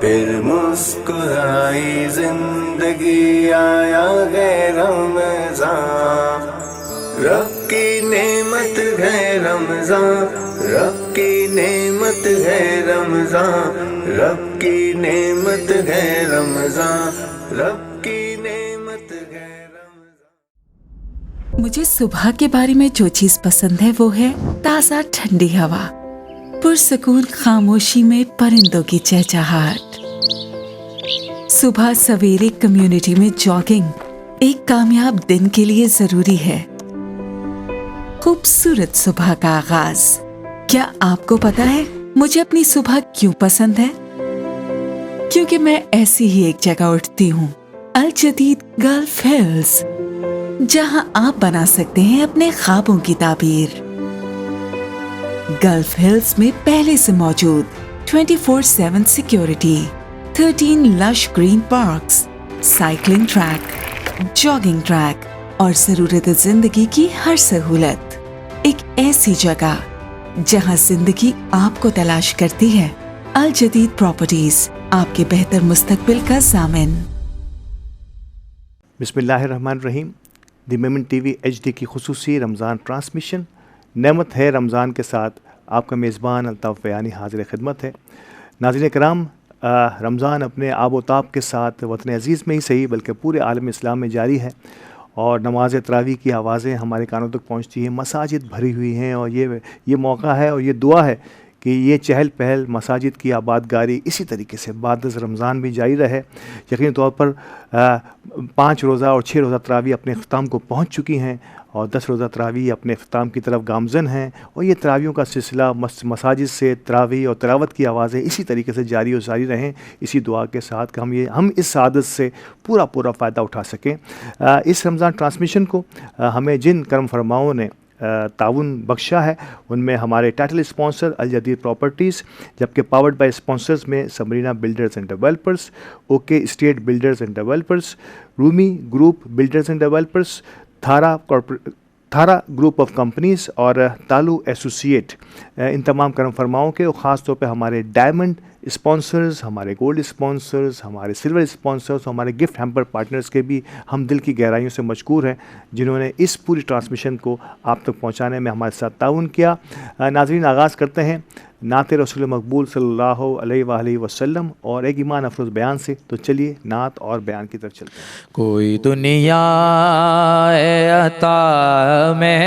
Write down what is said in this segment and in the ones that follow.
फिर मुस्कुराई जिंदगी, आया है रमज़ान। रब की नेमत है रमज़ान, रब की नेमत है रमज़ान, रब की नेमत है रमज़ान, रब की नेमत है रमज़ान। मुझे सुबह के बारे में जो चीज पसंद है वो है ताज़ा ठंडी हवा, पुरसकून खामोशी में परिंदों की चहचहाहट। सुबह सवेरे कम्युनिटी में जॉगिंग एक कामयाब दिन के लिए जरूरी है। खूबसूरत सुबह का आगाज। क्या आपको पता है मुझे अपनी सुबह क्यों पसंद है? क्योंकि मैं ऐसी ही एक जगह उठती हूँ, अल जदीद गल्फ हिल्स, जहाँ आप बना सकते हैं अपने ख्वाबों की ताबीर। गल्फ हिल्स में पहले से मौजूद 24/7 security, 13 lush green parks, cycling track, jogging track और जरूरत जिंदगी की हर सहूलत। एक ऐसी जगह जहां जिंदगी आपको तलाश करती है। अल जदीद प्रॉपर्टीज, आपके बेहतर मुस्तकबिल का ज़ामिन। बिस्मिल्लाहिर्रहमानिर्रहीम। द मोमेंट टीवी HD की खुसूसी रमज़ान ट्रांसमिशन नेमत है रमज़ान के साथ आपका मेज़बान अल्ताफ़ बयानी हाज़िर खिदमत है। नाज़रीन कराम, रमज़ान अपने आबोताब के साथ वतन अज़ीज़ में ही सही बल्कि पूरे आलम इस्लाम में जारी है और नमाज तरावी की आवाज़ें हमारे कानों तक पहुँचती हैं। मसाजिद भरी हुई हैं और ये मौका है और ये दुआ है कि ये चहल पहल मसाजिद की आबादगारी इसी तरीके से बाद रमज़ान भी जारी रहे। यकीनी तौर पर 5 रोज़ा और 6 रोज़ा तरावी अपने अख्ताम को पहुँच चुकी हैं और 10 रोज़ा तरावी अपने अख्ताम की तरफ गामज़न हैं और ये तरावियों का सिलसिला मसाजिद से तरावी और तिलावत की आवाज़ें इसी तरीके से जारी और जारी रहें, इसी दुआ के साथ कि हम इस सादत से पूरा फ़ायदा उठा सकें। इस रमज़ान ट्रांसमिशन को हमें जिन करम फरमाओं ने ताउन बख्शा है उनमें हमारे टाइटल स्पॉन्सर अल जदीद प्रॉपर्टीज़, जबकि पावर्ड बाय स्पॉन्सर्स में Sabrina builders and developers, okay state builders and developers, Rumi group builders and developers, Thara group of companies और तालू एसोसिएट। इन तमाम करम फरमाओं के और ख़ास तौर पे हमारे डायमंड स्पॉन्सर्स, हमारे गोल्ड स्पॉन्सर्स, हमारे सिल्वर स्पॉन्सर्स, हमारे गिफ्ट हैम्पर पार्टनर्स के भी हम दिल की गहराइयों से मशकूर हैं जिन्होंने इस पूरी ट्रांसमिशन को आप तक पहुंचाने में हमारे साथ ताउन किया। नाज़रीन, आगाज़ करते हैं नात रसूल मकबूल सल्लल्लाहु अलैहि वसल्लम और एक ईमान अफरोज़ बयान से। तो चलिए नात और बयान की तरफ चलते हैं। कोई दुनिया अता में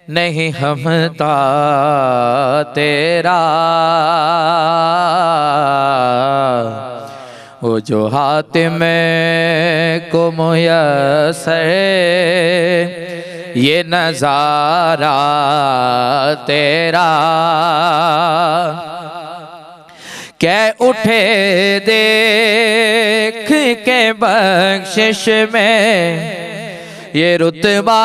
नहीं हमता तेरा, वो जो हाथ में को मुयस्सर ये नज़ारा तेरा। कै उठे देख के बख्शिश में ये रुतबा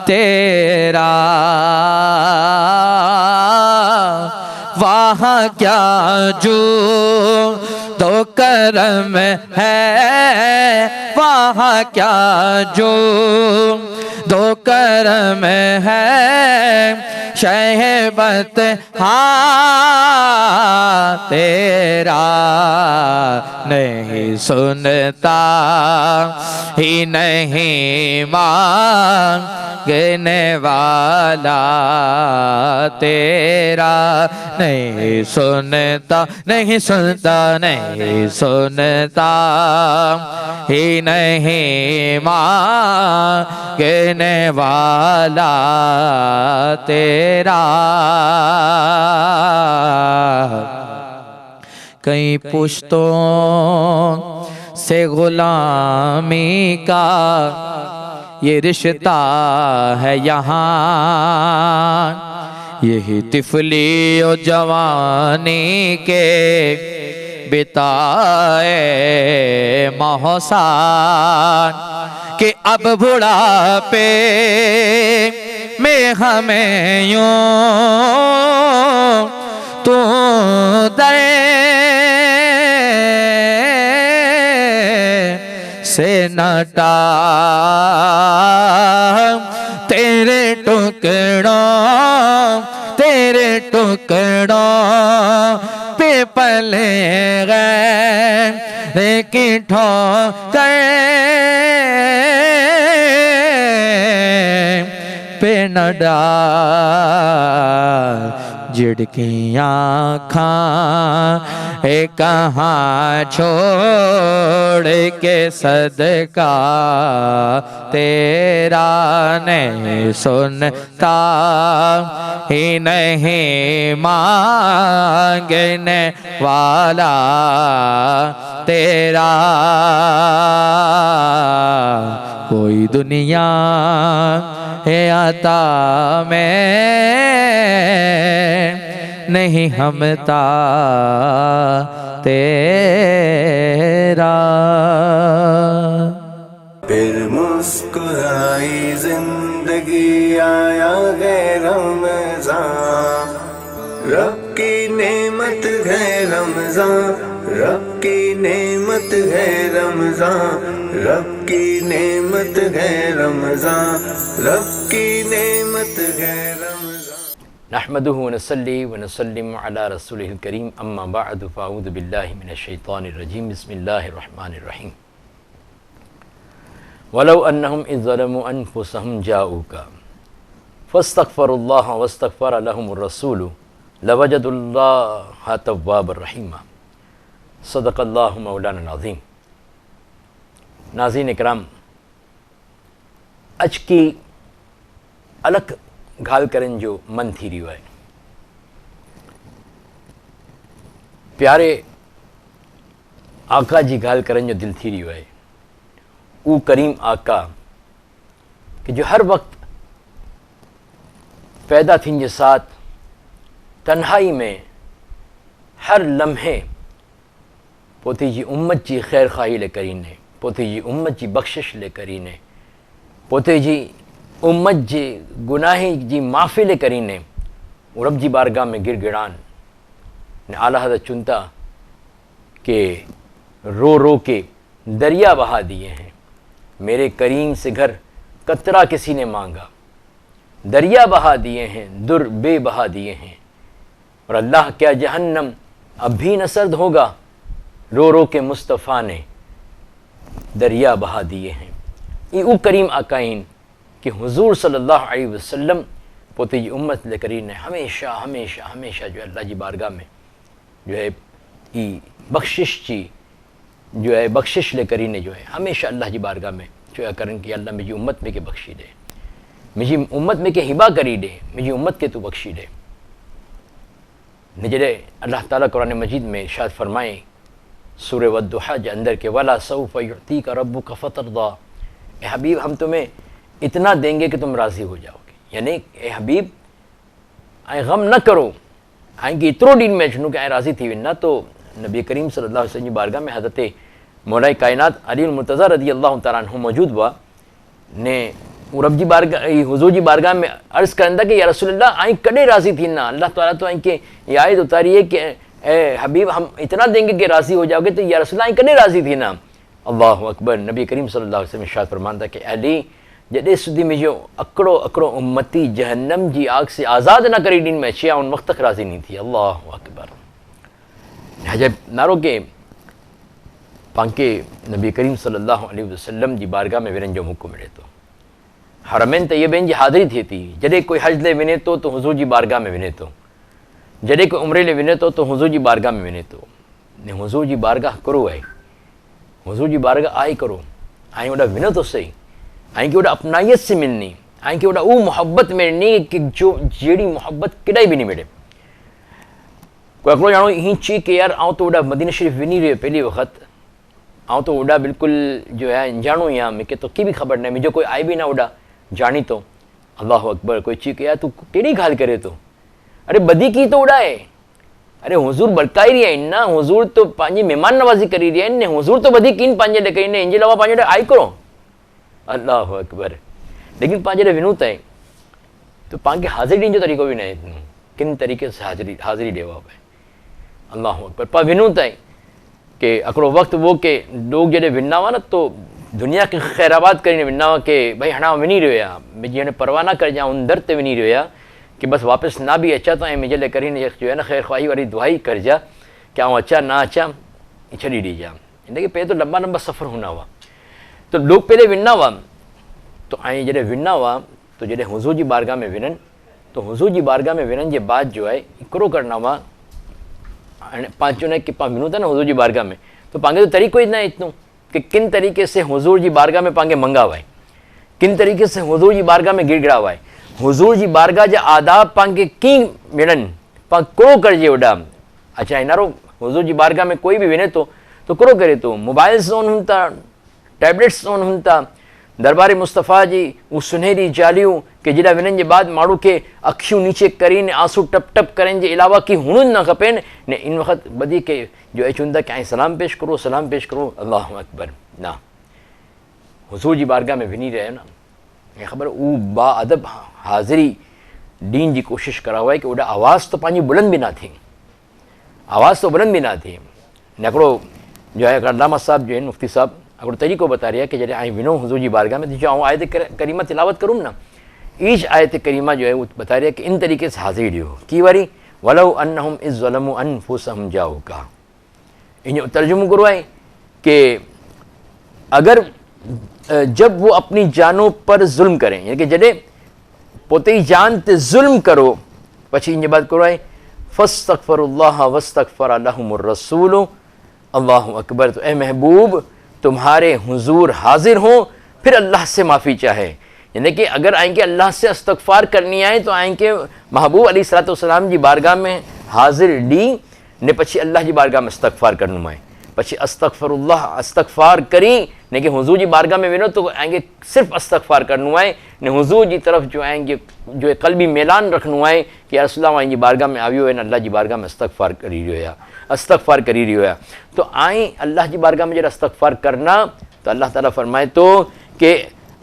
तेरा। वहाँ क्या जो तो करम है, वहाँ क्या जो दो करम है, शहबत हाँ तेरा नहीं सुनता ही नहीं मांगने वाला तेरा। नहीं सुनता नहीं सुनता नहीं सुनता ही नहीं मांगने वाला तेरा। कई पुश्तों से गुलामी का ये रिश्ता है यहाँ, यही तिफली और जवानी के बिताए मौसान कि अब बुढ़ापे में हमें यूं तू दर से न टाल टुकड़ों पे पले गए की ठोकर पे न डाल जिड़की आँखां कहाँ छोड़ के सदका तेरा नहीं सुनता ही नहीं मांगने वाला तेरा कोई दुनिया है आता में नहीं हमता तेरा। फिर मुस्कुराई जिंदगी आया है रमज़ान, रब की नेमत है रमज़ान, रब की नेमत है रमज़ान, रब की नेमत है रमज़ान, रब की नेमत है रमज़ान। नहमदुहु व नसल्ली व नसल्लिमु अला रसूलिहिल करीम, अम्मा बअदु फ़अऊज़ु बिल्लाहि मिनश शैतानिर रजीम, बिस्मिल्लाहिर रहमानिर रहीम। वलौ अन्नहुम इज़ ज़लमू अनफुसहुम जाऊका फस्तग़फ़रुल्लाह वस्तग़फ़र लहुमुर रसूलु लवजदुल्लाह तव्वाबर रहीमा। सदक़ल्लाहु मौलाना अज़ीम। नाज़रीन इकराम, अज की अलग घाल करें जो मन थी रही है, प्यारे आका जी घाल करें जो दिल थी रही है, ऊ करीम आका कि जो हर वक्त पैदा थीन जे साथ तन्हाई में हर लम्हे पोती जी उम्मत जी खैर खाही ले करीने, पोती जी उम्मत जी बख्शिश ले करीने, पोते जी उम्मत जी गुनाही जी माफ़ी ले करीने रब जी बारगाह में गिड़गिड़ान ने आला हज़रत चुनता कि रो रो के दरिया बहा दिए हैं, मेरे करीम से घर कतरा किसी ने मांगा, दरिया बहा दिए हैं, दुर बे बहा दिए हैं, और अल्लाह क्या जहन्नम अब भी न सर्द होगा, रो रो के मुस्तफ़ा ने दरिया बहा दिए हैं। ये ऊ करीम आकाइन कि हुजूर सल्लल्लाहु अलैहि वसल्लम पोती जी उम्मत ले करीन ने हमेशा हमेशा हमेशा जो अल्लाह जी बारगाह में जो है ई बख्शिश जी जो है बख्शिश ले करीने जो है हमेशा अल्लाह जी बारगाह में जो है करन कि अल्लाह मुझी उम्मत में के बख्शी दे, मुझी उम्मत में के हिबा करी दे, मुझी उम्मत के तू बख्शी दे। निजरे अल्लाह ताला कुरान मजीद में इरशाद फरमाए सूरह वद्दुहा के अंदर के वला सौफ युअतीका रब्बुका फतरदा, ए हबीब हम तुम्हें इतना देंगे कि तुम राज़ी हो जाओगे, यानी ए हबीब आए गम न करो, आए कि इतरो दिन में छनू के आए राज़ी थी ना। तो नबी करीम सल्लल्लाहु अलैहि वसल्लम की बारगाह में हज़रत मौला कायनात अली मुर्तज़ा रज़ी अल्लाह तआला अन्हु मौजूद हुआ ने रब जी बारगाह हुजूर जी बारगाह में अर्ज़ करंदा कि या रसूलल्लाह आई कॾे राज़ी थी ना, अल्लाह ताला तो आई के ये आयत उतारी है कि ए हबीब हम इतना देंगे कि राज़ी हो जाओगे, तो या रसूलल्लाह आई कॾे राज़ी थी ना। अल्लाहु अकबर। नबी करीम सल्लल्लाहु अलैहि वसल्लम इरशाद फरमांदा कि अली जॾहिं सुधी मुंहिंजो अकड़ो अकड़ो उम्मती जहन्नम जी आग से आज़ाद न करे ॾींहुं में अचे उन वक़्त तक राज़ी नहीं थी। अल्लाहु अकबर। हजब नारो के पांके नबी करीम सल्लल्लाहु अलैहि वसल्लम जी बारगाह में विरण जो मौक़ो मिले थो। हरमैन तय्यबैन जी हाज़िरी थिए थी, जॾहिं कोई हज ले वञे थो तो हुज़ूर जी बारगाह में वञे थो, जॾहिं कोई उम्रे ले वञे थो तो हुज़ूर जी बारगाह में वञे थो। ने हुज़ूर जी बारगाह करो आहे, हुज़ूर जी बारगाह आई करो, आई ओॾा वञो तो सही, आई कि ओॾा अपनाइयत से मिलनी, आई कि ओॾा ऊ मोहब्बत मिलनी कि जो जहिड़ी मोहब्बत केॾाई बि नहीं मिले। कोई हिकिड़ो ॼणो हीअं चई कि यार आउं त ओॾा मदीना शरीफ़ वञी रहियो पहिरीं वक़्त, आउं त ओॾा बिल्कुलु जो है अनजाणो ई आहियां, मूंखे तोखे बि ख़बर न आहे, मुंहिंजो कोई आहे बि न ओॾा जानी तो। अल्लाहु अकबर। कोई चई कि यार तूं कहिड़ी ॻाल्हि करे थो, अरे बदी की तो उड़ा है, अरे हुजूर बरकाई रही आहिनि न, हुजूर तो पंहिंजी महिमान नवाज़ी करी रहिया आहिनि, हुजूर तो बदी कीन पंहिंजे लाइ कई न, इन जे अलावा पंहिंजे लाइ आई करो। अल्लाहु अकबर। लेकिन पंहिंजे लाइ विनू ताईं तो पाण खे हाज़िरी ॾियण जो तरीक़ो बि न आहे, किन तरीक़े से हाज़िरी ॾियो आहे। अल्लाहु अकबर। पर विनू ताईं कि हिकिड़ो वक़्तु वो के लोग जॾहिं विना हुआ न तो दुनिया की खैराबाद करीने विन्ना के भाई हणा वञी रहियो आहियां, मुंहिंजी हाणे परवाह न करिजां, उन दर ते वञी रहियो आहियां कि बसि वापसि ना बि अचां त ऐं मुंहिंजे लाइ करीने जो आहे न ख़ैर ख़्वाही वारी दुआई करिजा कि आउं अचां ना अचां छॾी ॾिजां। हिनखे पहिरियों तो लंबा लंबा सफ़र हूंदा हुआ, तो लोग पहले विना हुआ, तो ऐं जॾहिं विना हुआ तो जॾहिं हुज़ूर जी बारगाह में विननि, तो हुज़ूर जी बारगाह में विनण जे बाद जो आहे हिकिड़ो करणा हुआ। हाणे पाण चवंदा कि पाण विनूं था न हुज़ूर जी बारगाह में, तो पाण जो तरीक़ो ई न आहे इतनो कि किन तरीक़े से हुज़ूर जी बारगाह में पाण खे मंगावा आहे, किन तरीक़े से हुज़ूर जी बारगाह में गिड़गिड़ावा आहे, हुज़ूर जी बारगाह जा आदाब पाण खे कीअं मिलनि, पाण कहिड़ो करिजे होॾां। अच्छा हिनारो हुज़ूर जी बारगाह में कोई बि वञे थो तो कहिड़ो करे थो, मोबाइल्स ऑन हुन था, टैबलेट्स ऑन हुन था, दरबार मुस्तफ़ा जी वो सुनहरी जालियूं कि जॾहिं वञण जे बाद माण्हू खे अखियूं नीचे करीने आंसू टप टप करण जे अलावा की हुननि न खपेनि ने इन वक़्तु वधीक जो आहे चवंदा कि ऐं सलाम पेश करो, सलाम पेश करो, अल्लाहु अकबर। न हुज़ूर जी बारगाह में वञी रहिया न, ऐं ख़बर उहो बाअदब हाज़िरी ॾींहं जी कोशिशि करा हुआ कि ओॾा आवाज़ तो पंहिंजी बुलंद बि न थिए, आवाज़ तो बुलंद बि न थिए। हिकिड़ो जो आहे अल्लामा साहब जो आहिनि मुफ्ती साहब हिकिड़ो तरीक़ो बता रही है कि जॾहिं ऐं विनो हुज़ूर जी बारगाह में जो आयत करीमा तिलावत करूँ न, ईच आयत करीमा जो है वो बता रही है कि इन तरीके से हाज़िरी ॾियो की वरी वलौ अन्नहुम इज़ ज़लमू अनफुसहुम जाऊका। इन तर्जुमो करो है कि अगर जब वो अपनी जानों पर जुल्म करें, यानी कि जॾहिं पोते जान ते जुल्म करो, पछी इन बाद करो है फस्तगफिरुल्लाह वस्तगफर लहुमुर रसूल अल्लाहु अकबर। तो ए महबूब तुम्हारे हुजूर हाजिर हों फिर अल्लाह से माफ़ी चाहे, यानी कि अगर आएंगे अल्लाह से इस्तग़फ़ार करनी आए तो आएंगे महबूब अलैहिस्सलातु वस्सलाम जी बारगाह में हाजिर डी ने पछी अल्लाह जी बारगाह में इस्तग़फ़ार करनो है, पछी अस्तग़फ़िरुल्लाह इस्तग़फ़ार करी ने कि हुजूर जी बारगाह में वञो तो आएंगे सिर्फ़ इस्तग़फ़ार करनो है ने हुजूर जी तरफ़ जो आएंगे जो क़ल्बी मैलान रखनो है कि या रसूलल्लाह जी बारगाह में आवियो है न अल्लाह जी बारगाह में इस्तग़फ़ार करी रहियो है, इस्तग़फ़ार करी रहियो है। तो आई अल्लाह जी बारगाह में जरा इस्तग़फ़ार करना तो अल्लाह ताला फरमाए तो कि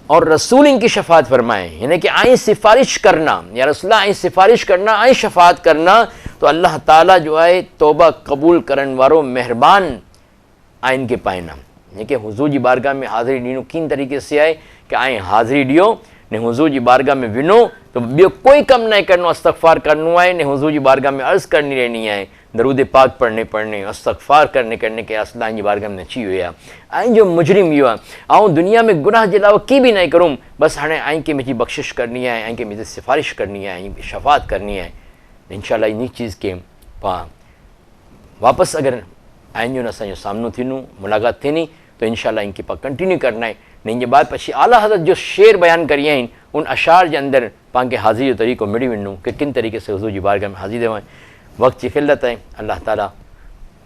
और रसूल इनकी शफात फरमाए, यानी कि आई सिफारिश करना या रसूलल्लाह आई सिफारिश करना आई शफात करना तो अल्लाह ताला जो है तौबा कबूल करन वारो मेहरबान आइन के पाइना। यानी कि हुजूर जी बारगाह में हाज़िरी ॾिनो किन तरीक़े से आहे कि आई हाज़िरी ॾियो ने हुजूर जी बारगाह में विनो तो ॿियो कोई कम न करनो, इस्तग़फ़ार करनो है ने हुजूर जी बारगाह में अर्ज़ करनी रहनी है, दरूद पाक पढ़ने इस्तग़फ़ार करने के अल्लाह जी बारगाह में अची वियो आहे। ऐं जो मुजरिम इहो आहे ऐं दुनिया में गुनाह जे अलावा की बि न करूं, बसि हाणे ऐं के मुंहिंजी बख़्शिश करनी आहे, ऐं के मुंहिंजी सिफ़ारिश करनी आहे, ऐं शफ़ात करनी आहे। इंशाअल्लाह इन चीज़ के पाण वापसि अगरि आइन जो असांजो सामनो थींदो, मुलाक़ात थींदी तो इंशाअल्लाह इनके पास कंटिन्यू करना है। इन के बाद पछी आला हज़रत जो शेर बयान करिए आहिनि उन अशार के अंदर पाण खे हाज़िरी जो तरीक़ो मिली वञो कि किन तरीक़े से हुज़ूर जी बारगाह में हाज़िर हुआ। वक्त की क़िल्लत है, अल्लाह ताला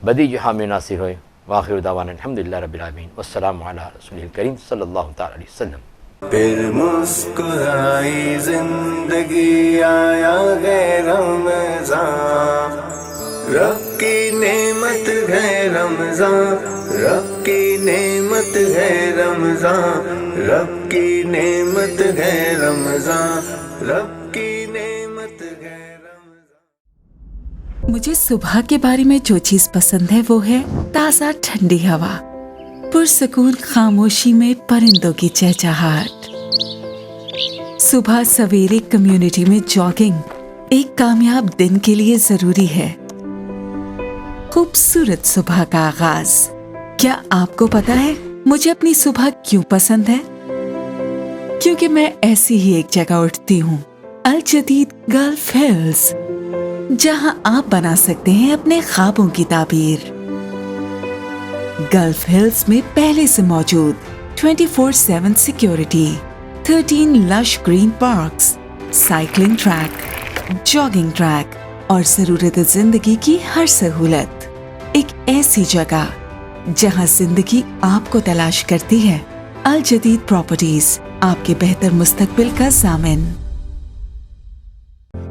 बदी जो हामी नासिर होए। वाखिर दावाना अल्हम्दुलिल्लाह रब्बिल आलमीन वस्सलामु अला रसूलिल करीम सल्लल्लाहु तआला अलैहि वसल्लम। फिर मुस्कुराई जिंदगी आया है रमज़ान, रब की नेमत है रमज़ान, रब की नेमत है रमज़ान, रब की नेमत है रमज़ान, रब की नेमत है रमज़ान। मुझे सुबह के बारे में जो चीज पसंद है वो है ताज़ा ठंडी हवा, पुरसकून खामोशी में परिंदों की चहचहाट। सुबह सवेरे कम्युनिटी में जॉगिंग एक कामयाब दिन के लिए जरूरी है। खूबसूरत सुबह का आगाज। क्या आपको पता है मुझे अपनी सुबह क्यों पसंद है? क्योंकि मैं ऐसी ही एक जगह उठती हूँ, अल जदीद गल्फ हिल्स, जहाँ आप बना सकते हैं अपने ख्वाबों की ताबीर। गल्फ हिल्स में पहले से मौजूद 24/7 security, 13 lush green parks, cycling track, jogging track और जरूरत जिंदगी की हर सहूलत। एक ऐसी जगह जहां जिंदगी आपको तलाश करती है। अल जदीद प्रॉपर्टीज, आपके बेहतर मुस्तकबिल का ज़ामिन।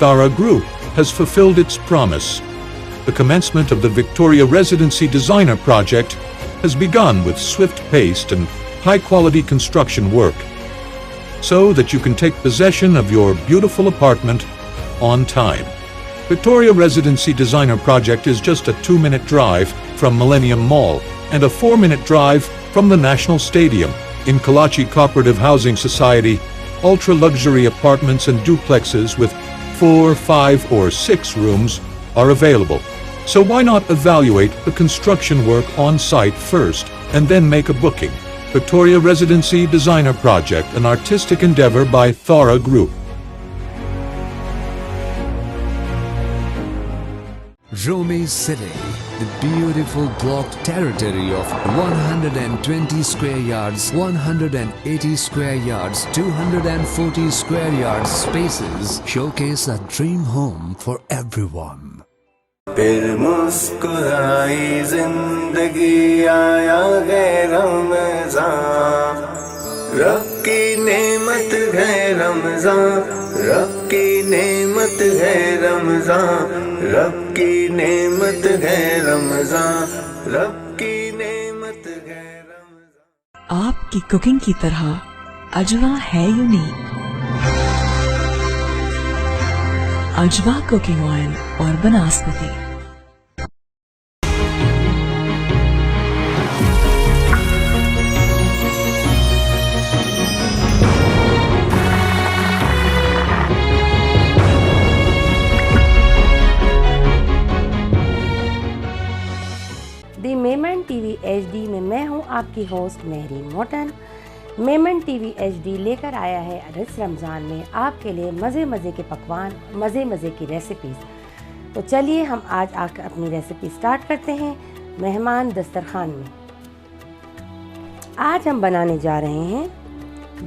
Thara Group has fulfilled its promise. The commencement of the Victoria Residency Designer Project has begun with swift-paced and high-quality construction work, so that you can take possession of your beautiful apartment on time. Victoria Residency Designer Project is just a 2-minute drive from Millennium Mall and a 4-minute drive from the National Stadium. In Kalachi Cooperative Housing Society, ultra-luxury apartments and duplexes with 4, 5, or 6 rooms are available. So why not evaluate the construction work on site first and then make a booking? Victoria Residency Designer Project, an artistic endeavor by Thara Group. Rome City, the beautiful blocked territory of 120 square yards, 180 square yards, 240 square yards spaces showcase a dream home for everyone. फिर मुस्कुराई जिंदगी आया है रमज़ान रब की नेमत है रमज़ान रब की नेमत है रमज़ान रब की नेमत है रमज़ान रब की नेमत है रमज़ान। आपकी कुकिंग की तरह अजवा है यूनिक। अजवा कुकिंग ऑयल और बनस्पति। दी मेमन टीवी एचडी में मैं हूं आपकी होस्ट मेहरी मोटन। मेमन टीवी एचडी लेकर आया है इस रमज़ान में आपके लिए मज़े मज़े के पकवान, मज़े मज़े की रेसिपीज़। तो चलिए हम आज आकर अपनी रेसिपी स्टार्ट करते हैं मेहमान दस्तरखान में। आज हम बनाने जा रहे हैं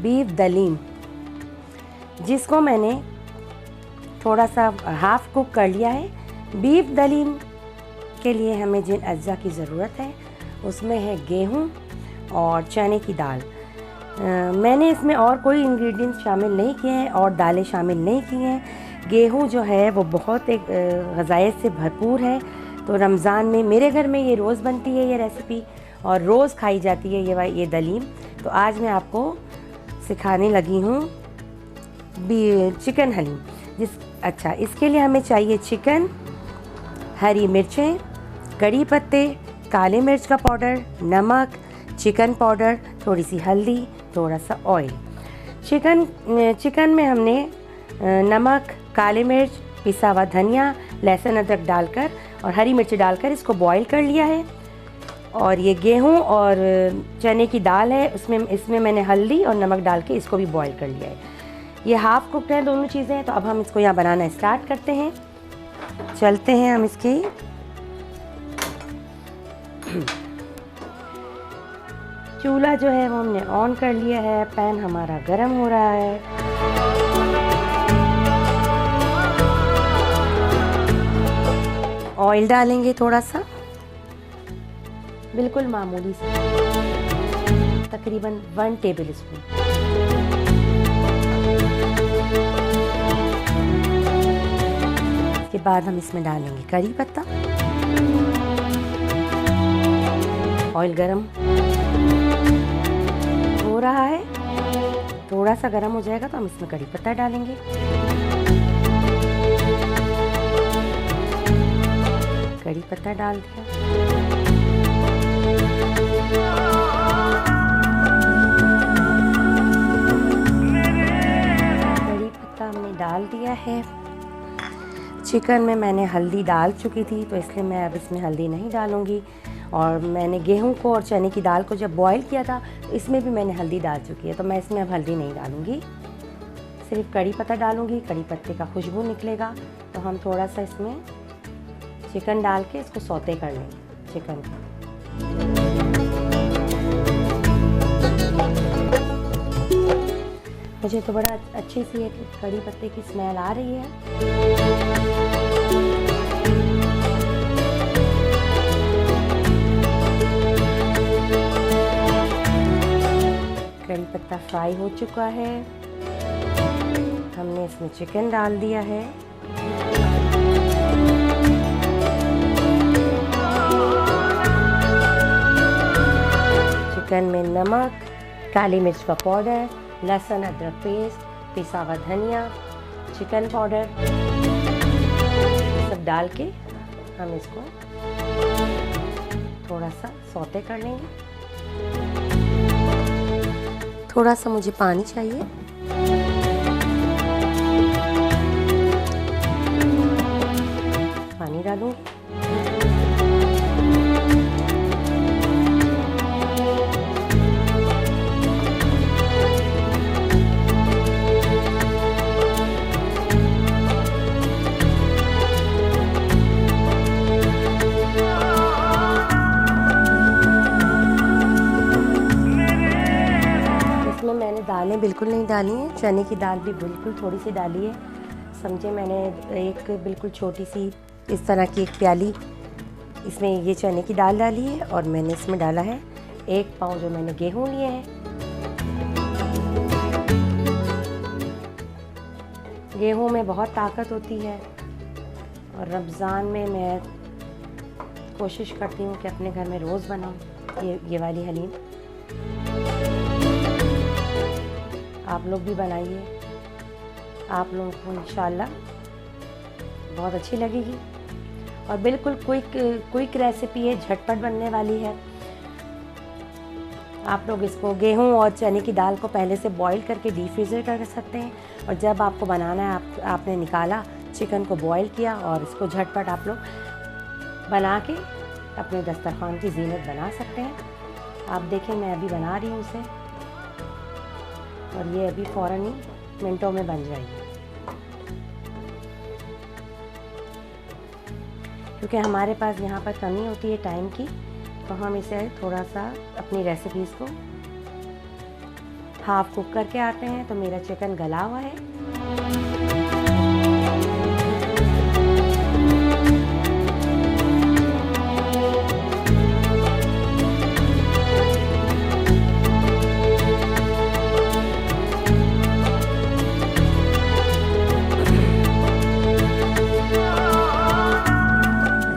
बीफ दलीम, जिसको मैंने थोड़ा सा हाफ़ कुक कर लिया है। बीफ दलीम के लिए हमें जिन अज्जा की ज़रूरत है उसमें है गेहूं और चने की दाल। मैंने इसमें और कोई इंग्रेडिएंट्स शामिल नहीं किए हैं और दालें शामिल नहीं की हैं। गेहूं जो है वो बहुत एक ग़ज़ाइयत से भरपूर है। तो रमज़ान में मेरे घर में ये रोज़ बनती है ये रेसिपी और रोज़ खाई जाती है ये दलीम। तो आज मैं आपको सिखाने लगी हूँ चिकन हलीम। अच्छा, इसके लिए हमें चाहिए चिकन, हरी मिर्चें, कड़ी पत्ते, काले मिर्च का पाउडर, नमक, चिकन पाउडर, थोड़ी सी हल्दी, थोड़ा सा ऑयल। चिकन में हमने नमक, काले मिर्च, पिसा हुआ धनिया, लहसुन अदरक डालकर और हरी मिर्च डालकर इसको बॉईल कर लिया है। और ये गेहूं और चने की दाल है, इसमें मैंने हल्दी और नमक डाल के इसको भी बॉईल कर लिया है। ये हाफ़ कुक्ड है दोनों चीज़ें। तो अब हम इसको यहाँ बनाना स्टार्ट करते हैं। चलते हैं हम इसकी चूल्हा जो है वो हमने ऑन कर लिया है। पैन हमारा गरम हो रहा है। ऑयल डालेंगे थोड़ा सा। बिल्कुल मामूली सा, तकरीबन 1 टेबल स्पून। इसके बाद हम इसमें डालेंगे करी पत्ता। ऑयल गरम हो रहा है, थोड़ा सा गरम हो जाएगा तो हम इसमें करी पत्ता डालेंगे। करी पत्ता डाल दिया। करी पत्ता हमने डाल दिया है। चिकन में मैंने हल्दी डाल चुकी थी तो इसलिए मैं अब इसमें हल्दी नहीं डालूँगी। और मैंने गेहूं को और चने की दाल को जब बॉईल किया था तो इसमें भी मैंने हल्दी डाल चुकी है, तो मैं इसमें अब हल्दी नहीं डालूँगी, सिर्फ कड़ी पत्ता डालूँगी। कड़ी पत्ते का खुशबू निकलेगा तो हम थोड़ा सा इसमें चिकन डाल के इसको सौते कर लेंगे चिकन को। मुझे तो बड़ा अच्छी सी एक कड़ी पत्ते की स्मेल आ रही है। कड़ी पत्ता फ्राई हो चुका है, हमने इसमें चिकन डाल दिया है। चिकन में नमक, काली मिर्च का पाउडर, लहसुन अदरक पेस्ट, पिसा हुआ धनिया, चिकन पाउडर सब डाल के हम इसको थोड़ा सा सौते कर लेंगे। थोड़ा सा मुझे पानी चाहिए। पानी डालूंगी। मैंने दालें बिल्कुल नहीं डाली हैं, चने की दाल भी बिल्कुल थोड़ी सी डाली है। समझे मैंने एक बिल्कुल छोटी सी इस तरह की एक प्याली इसमें ये चने की दाल डाली है और मैंने इसमें डाला है 1 पाव जो मैंने गेहूं लिए हैं। गेहूं में बहुत ताकत होती है और रमज़ान में मैं कोशिश करती हूँ कि अपने घर में रोज़ बनाऊँ ये वाली हलीम। आप लोग भी बनाइए, आप लोगों को इंशाल्लाह बहुत अच्छी लगेगी। और बिल्कुल क्विक रेसिपी है, झटपट बनने वाली है। आप लोग इसको गेहूं और चने की दाल को पहले से बॉईल करके डीप फ्रीज़र कर सकते हैं और जब आपको बनाना है आपने निकाला, चिकन को बॉईल किया और इसको झटपट आप लोग बना के अपने दस्तरखान की ज़ीनत बना सकते हैं। आप देखें मैं अभी बना रही हूँ उसे और ये अभी फ़ौरन ही मिनटों में बन जाएगी, क्योंकि हमारे पास यहाँ पर कमी होती है टाइम की, तो हम इसे थोड़ा सा अपनी रेसिपीज़ को हाफ कुक करके आते हैं। तो मेरा चिकन गला हुआ है।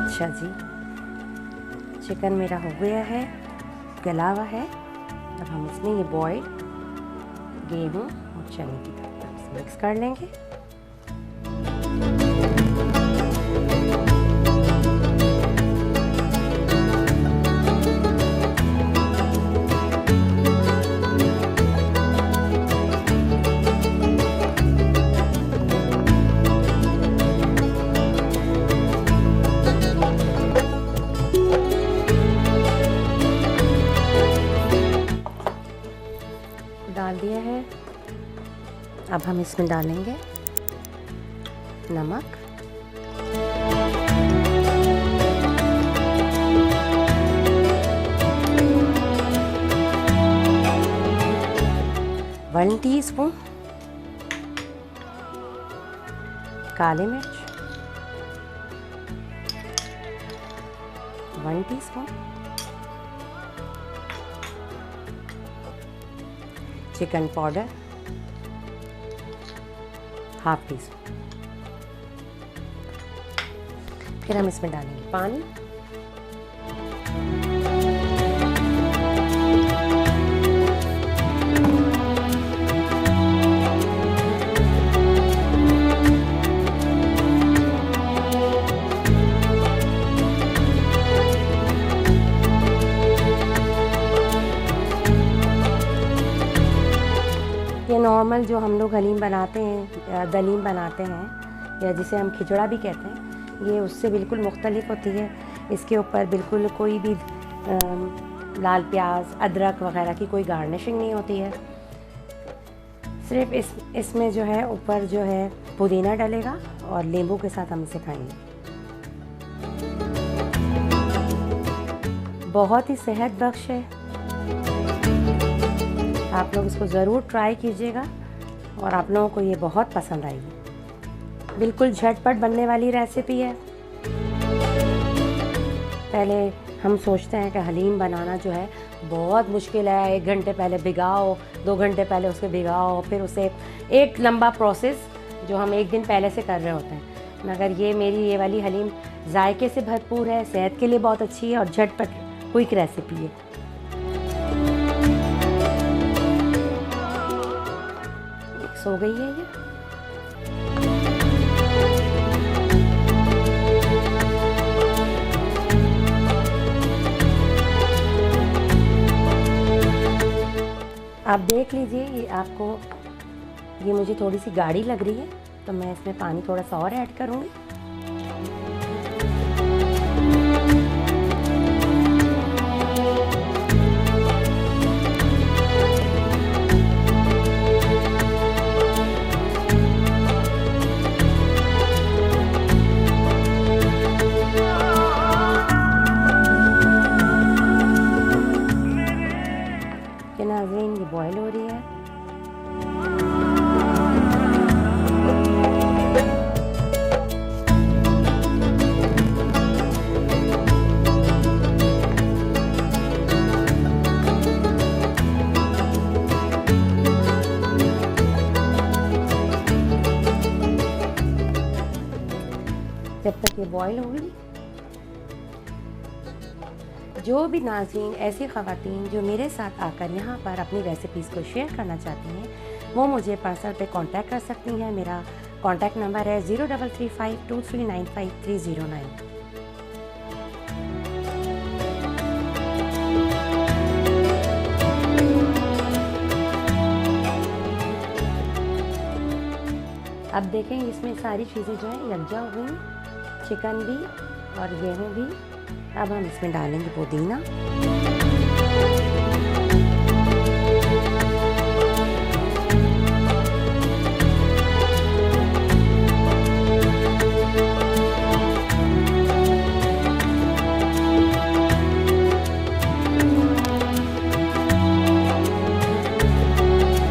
अच्छा जी, चिकन मेरा हो गया है, गला हुआ है। अब हम इसमें ये बॉइल्ड गेहूं और चने की दाल मिक्स कर लेंगे। डाल दिया है। अब हम इसमें डालेंगे नमक, वन टीस्पून काली मिर्च, 1 teaspoon chicken powder half tea spoon. फिर हम इसमें डालेंगे पानी। ये नॉर्मल जो हम लोग हलीम बनाते हैं, दलीम बनाते हैं, या जिसे हम खिचड़ा भी कहते हैं, ये उससे बिल्कुल मुख्तलिफ होती है। इसके ऊपर बिल्कुल कोई भी लाल प्याज, अदरक वगैरह की कोई गार्निशिंग नहीं होती है। सिर्फ इसमें जो है ऊपर जो है पुदीना डलेगा और नींबू के साथ हम इसे खाएंगे। बहुत ही सेहत बख्श है, आप लोग इसको ज़रूर ट्राई कीजिएगा और आप लोगों को ये बहुत पसंद आएगी। बिल्कुल झटपट बनने वाली रेसिपी है। पहले हम सोचते हैं कि हलीम बनाना जो है बहुत मुश्किल है, 1 घंटे पहले भिगाओ, 2 घंटे पहले उसके भिगाओ, फिर उसे एक लंबा प्रोसेस जो हम 1 दिन पहले से कर रहे होते हैं। मगर ये वाली हलीम जायके से भरपूर है, सेहत के लिए बहुत अच्छी है और झटपट क्विक रेसिपी है। मिक्स हो गई है ये। आप देख लीजिए, ये आपको ये मुझे थोड़ी सी गाढ़ी लग रही है, तो मैं इसमें पानी थोड़ा सा और ऐड करूँगी। नाज़रीन, ये बॉयल हो रही है। जब तक ये बॉयल होगी, जो भी नाज़रीन ऐसी ख़वातीन जो मेरे साथ आकर यहाँ पर अपनी रेसिपीज़ को शेयर करना चाहती हैं, वो मुझे पर्सनल पे कांटेक्ट कर सकती हैं। मेरा कांटेक्ट नंबर है 03352395 अब देखें, इसमें सारी चीज़ें जो है यकजा हो गई, चिकन भी और गेहूँ भी। अब हम इसमें डालेंगे पुदीना।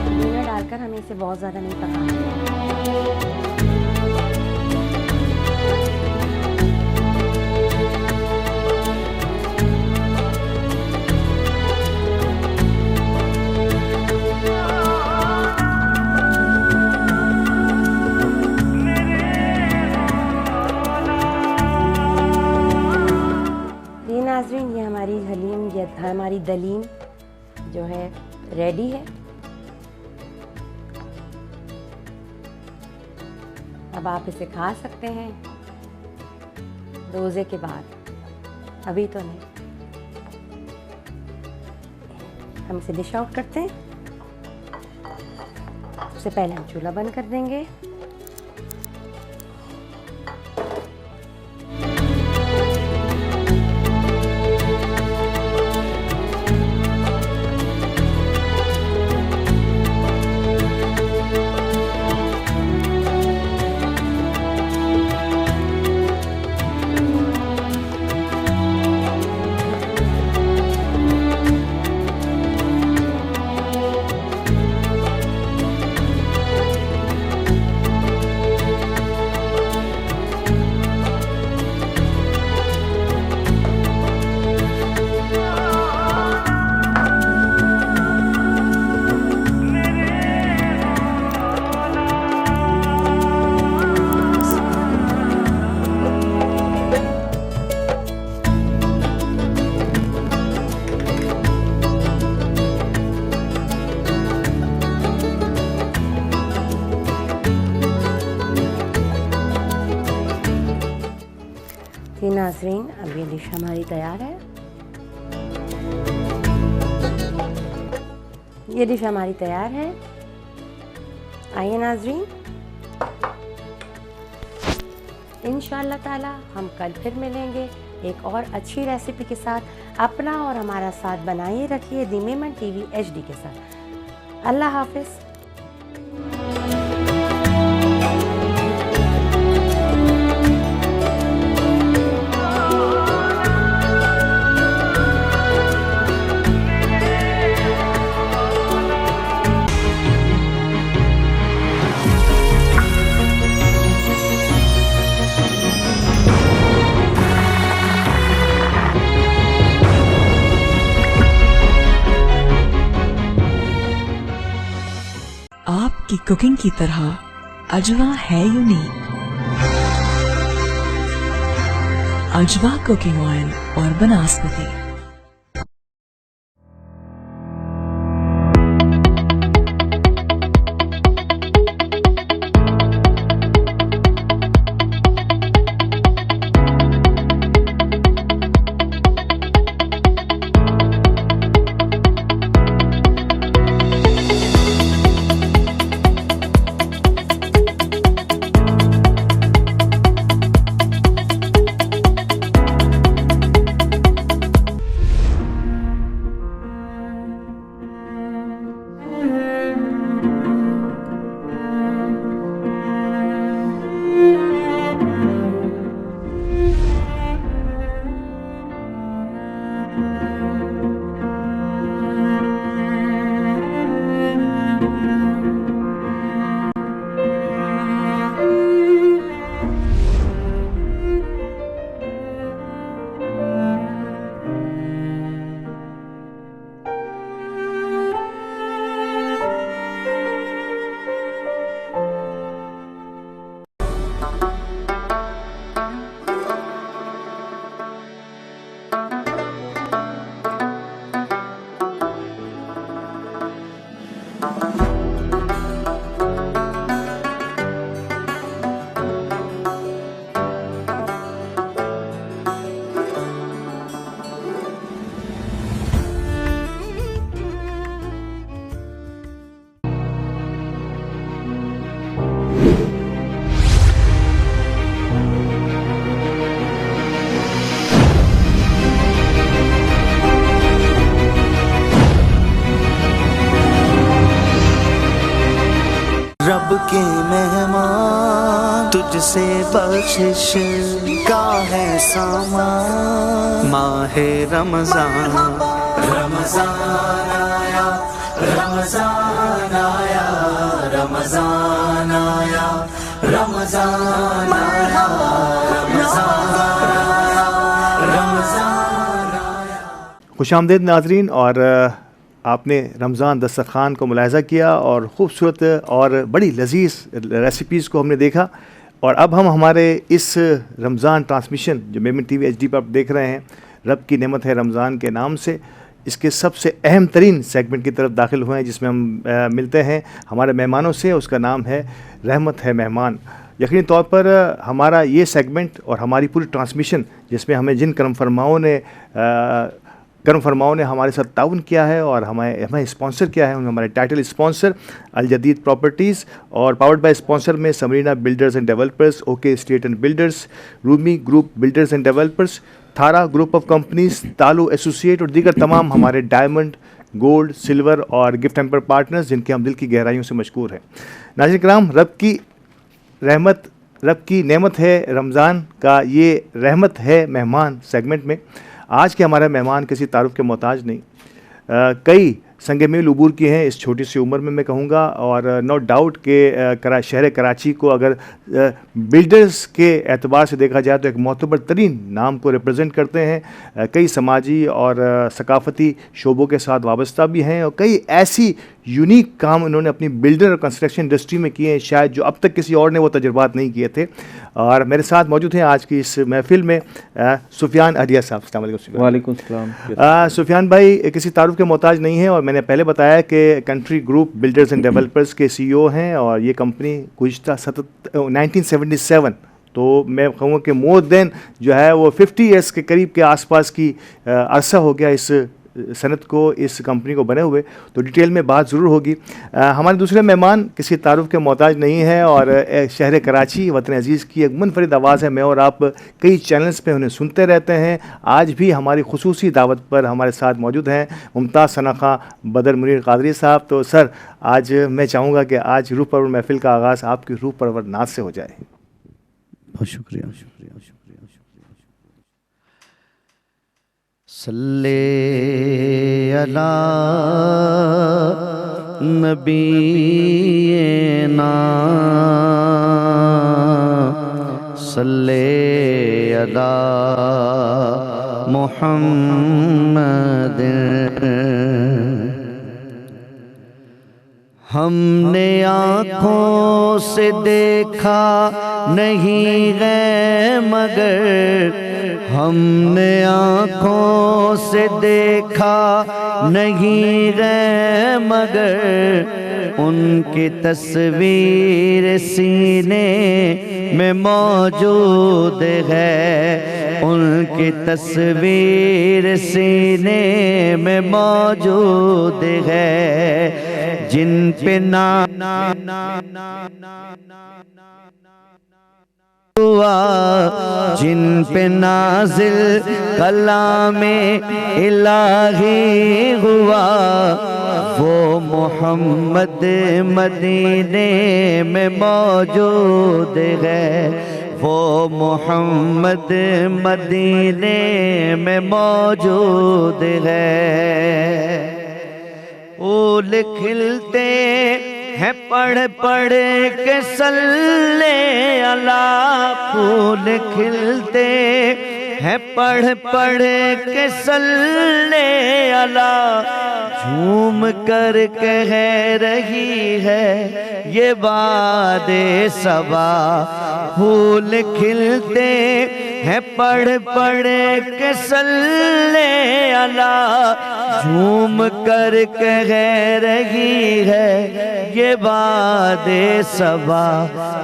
पुदीना डालकर हमें इसे बहुत ज़्यादा नहीं पकाना। नाज़रीन, ये हमारी हलीम या हमारी दलीम जो है रेडी है। अब आप इसे खा सकते हैं रोज़े के बाद, अभी तो नहीं। हम इसे डिश आउट करते हैं। सबसे पहले हम चूल्हा बंद कर देंगे। नाजरीन, अब ये डिश हमारी तैयार है। ये डिश हमारी तैयार है। आइए नाजरीन, इंशाअल्लाह ताला हम कल फिर मिलेंगे एक और अच्छी रेसिपी के साथ। अपना और हमारा साथ बनाए रखिए दी मेमन टीवी HD के साथ। अल्लाह हाफिज़। आपकी कुकिंग की तरह अजवा है यूनिक। अजवा कुकिंग ऑयल और बनस्पति। रब के मेहमान तुझसे बख्शिश का है सामान। माहे रमजान रमजान आया, रमजान आया, रमजान आया, रमजान आया, रमजान आया। खुशामदीद नाजरीन, और आपने रमज़ान दस्तरखान को मुलाहिज़ा किया और ख़ूबसूरत और बड़ी लजीज़ रेसिपीज़ को हमने देखा। और अब हम हमारे इस रमज़ान ट्रांसमिशन जो मेमन टीवी HD पर आप देख रहे हैं, रब की नेमत है रमज़ान के नाम से, इसके सबसे अहम तरीन सेगमेंट की तरफ दाखिल हुए हैं, जिसमें हम मिलते हैं हमारे मेहमानों से। उसका नाम है रहमत है मेहमान। यकीनी तौर पर हमारा ये सेगमेंट और हमारी पूरी ट्रांसमिशन, जिसमें हमें जिन करम फरमाओं ने हमारे साथ ताउन किया है और हमें स्पॉन्सर किया है, उनमें हमारे टाइटल स्पॉन्सर अल जदीद प्रॉपर्टीज़ और पावर्ड बाय स्पॉन्सर में Samrina builders and developers, okay state and builders, Rumi group builders and developers, Thara group of companies, Talu associate और दीगर तमाम हमारे डायमंड, गोल्ड, सिल्वर और गिफ्ट टेम्पर पार्टनर्स, जिनके हम दिल की गहराइयों से मशकूर हैं। नाज़रीन किराम, रब की रहमत, रब की नेमत है रमज़ान का ये रहमत है मेहमान सेगमेंट में आज के हमारे मेहमान किसी तारुफ के मोहताज नहीं। कई संग मील उबूर किए हैं इस छोटी सी उम्र में, मैं कहूँगा। और नो डाउट के शहर कराची को अगर बिल्डर्स के एतबार से देखा जाए तो एक मोतबर तरीन नाम को रिप्रेजेंट करते हैं। कई समाजी और सकाफ़ती शोबों के साथ वाबस्ता भी हैं और कई ऐसी यूनिक काम उन्होंने अपनी बिल्डर और कंस्ट्रक्शन इंडस्ट्री में किए हैं शायद जो अब तक किसी और ने वो तजुर्बात नहीं किए थे। और मेरे साथ मौजूद हैं आज की इस महफिल में सुफियान अहलिया साहब। अस्सलाम वालेकुम। वालेकुम सलाम। सुफियान भाई किसी तारुफ के मोहताज नहीं है और मैंने पहले बताया कि country group builders and developers के CEO हैं और ये कंपनी गुज़िश्ता 1977 तो तो मैं कहूँगा कि मोर देन जो है वो 50 ईयर्स के करीब के आसपास की अरसा हो गया इस सनत को, इस कंपनी को बने हुए। तो डिटेल में बात ज़रूर होगी। हमारे दूसरे मेहमान किसी तारुफ के मोहताज नहीं है और शहर कराची वतन अजीज़ की एक मुनफरिद आवाज़ है। मैं और आप कई चैनल्स पे उन्हें सुनते रहते हैं। आज भी हमारी खुसूसी दावत पर हमारे साथ मौजूद हैं मुमताज़ सना खां बदर मुनीर कादरी साहब। तो सर, आज मैं चाहूँगा कि आज रूह परवर महफिल का आगाज़ आपकी रूह परवर नात से हो जाए। बहुत शुक्रिया, शुक्रिया, शुक्रिया। सल्ले अला नबीना सल्ले अला मुहम्मद। हमने आँखों से देखा नहीं है मगर, हमने आँखों से देखा नहीं है मगर, उनकी तस्वीर सीने में मौजूद है, उनकी तस्वीर सीने में मौजूद है। जिन पे हुआ, जिन पे नाजिल कलामे इलाही हुआ, वो मोहम्मद मदीने में मौजूद है, वो मोहम्मद मदीने में मौजूद है। फूल खिलते हैं पढ़ पढ़ के सल्ले अला, फूल खिलते हैं पढ़ पढ़ के सल्ले अला, झूम कर कह रही है ये वादे सबा। फूल खिलते हैं पढ़ पढ़ के सल्ले अला, झूम कर कह रही है ये वादे सबा।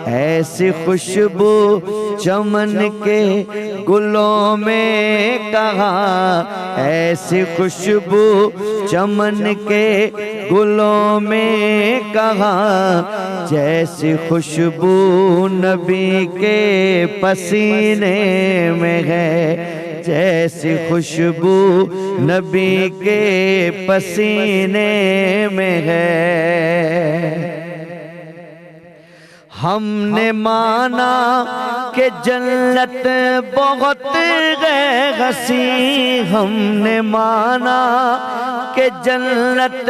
ऐसी खुशबू चमन के गुलों में कहाँ, ऐसी खुशबू चमन के गुलों में कहाँ, जैसी खुशबू नबी के पसीने में है, जैसी खुशबू नबी के पसीने में है। हमने माना कि जन्नत बहुत है हसी, हमने माना कि जन्नत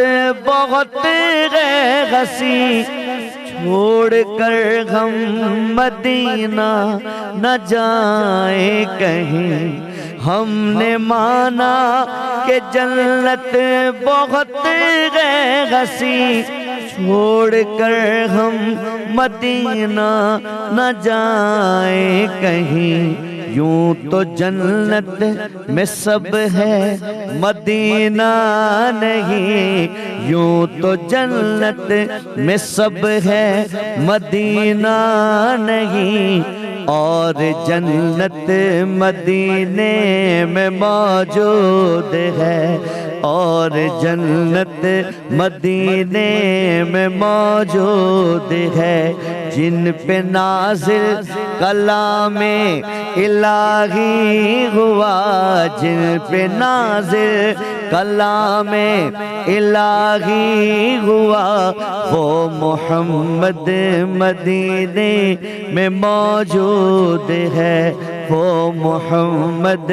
बहुत है हसी, छोड़ कर हम मदीना न जाए कहीं। हमने माना कि जन्नत बहुत है हसी, छोड़ कर हम मदीना न जाए कहीं। यूं तो जन्नत में सब है मदीना नहीं, यूं तो जन्नत में सब है मदीना नहीं, और जन्नत मदीने में मौजूद है, और जन्नत मदीने में मौजूद है। जिन पे नाज़िल कलामे इलाही हुआ, जिन पे नाज़िल कलामे इलाही हुआ, वो मोहम्मद मदीने में मौजूद है, वो मोहम्मद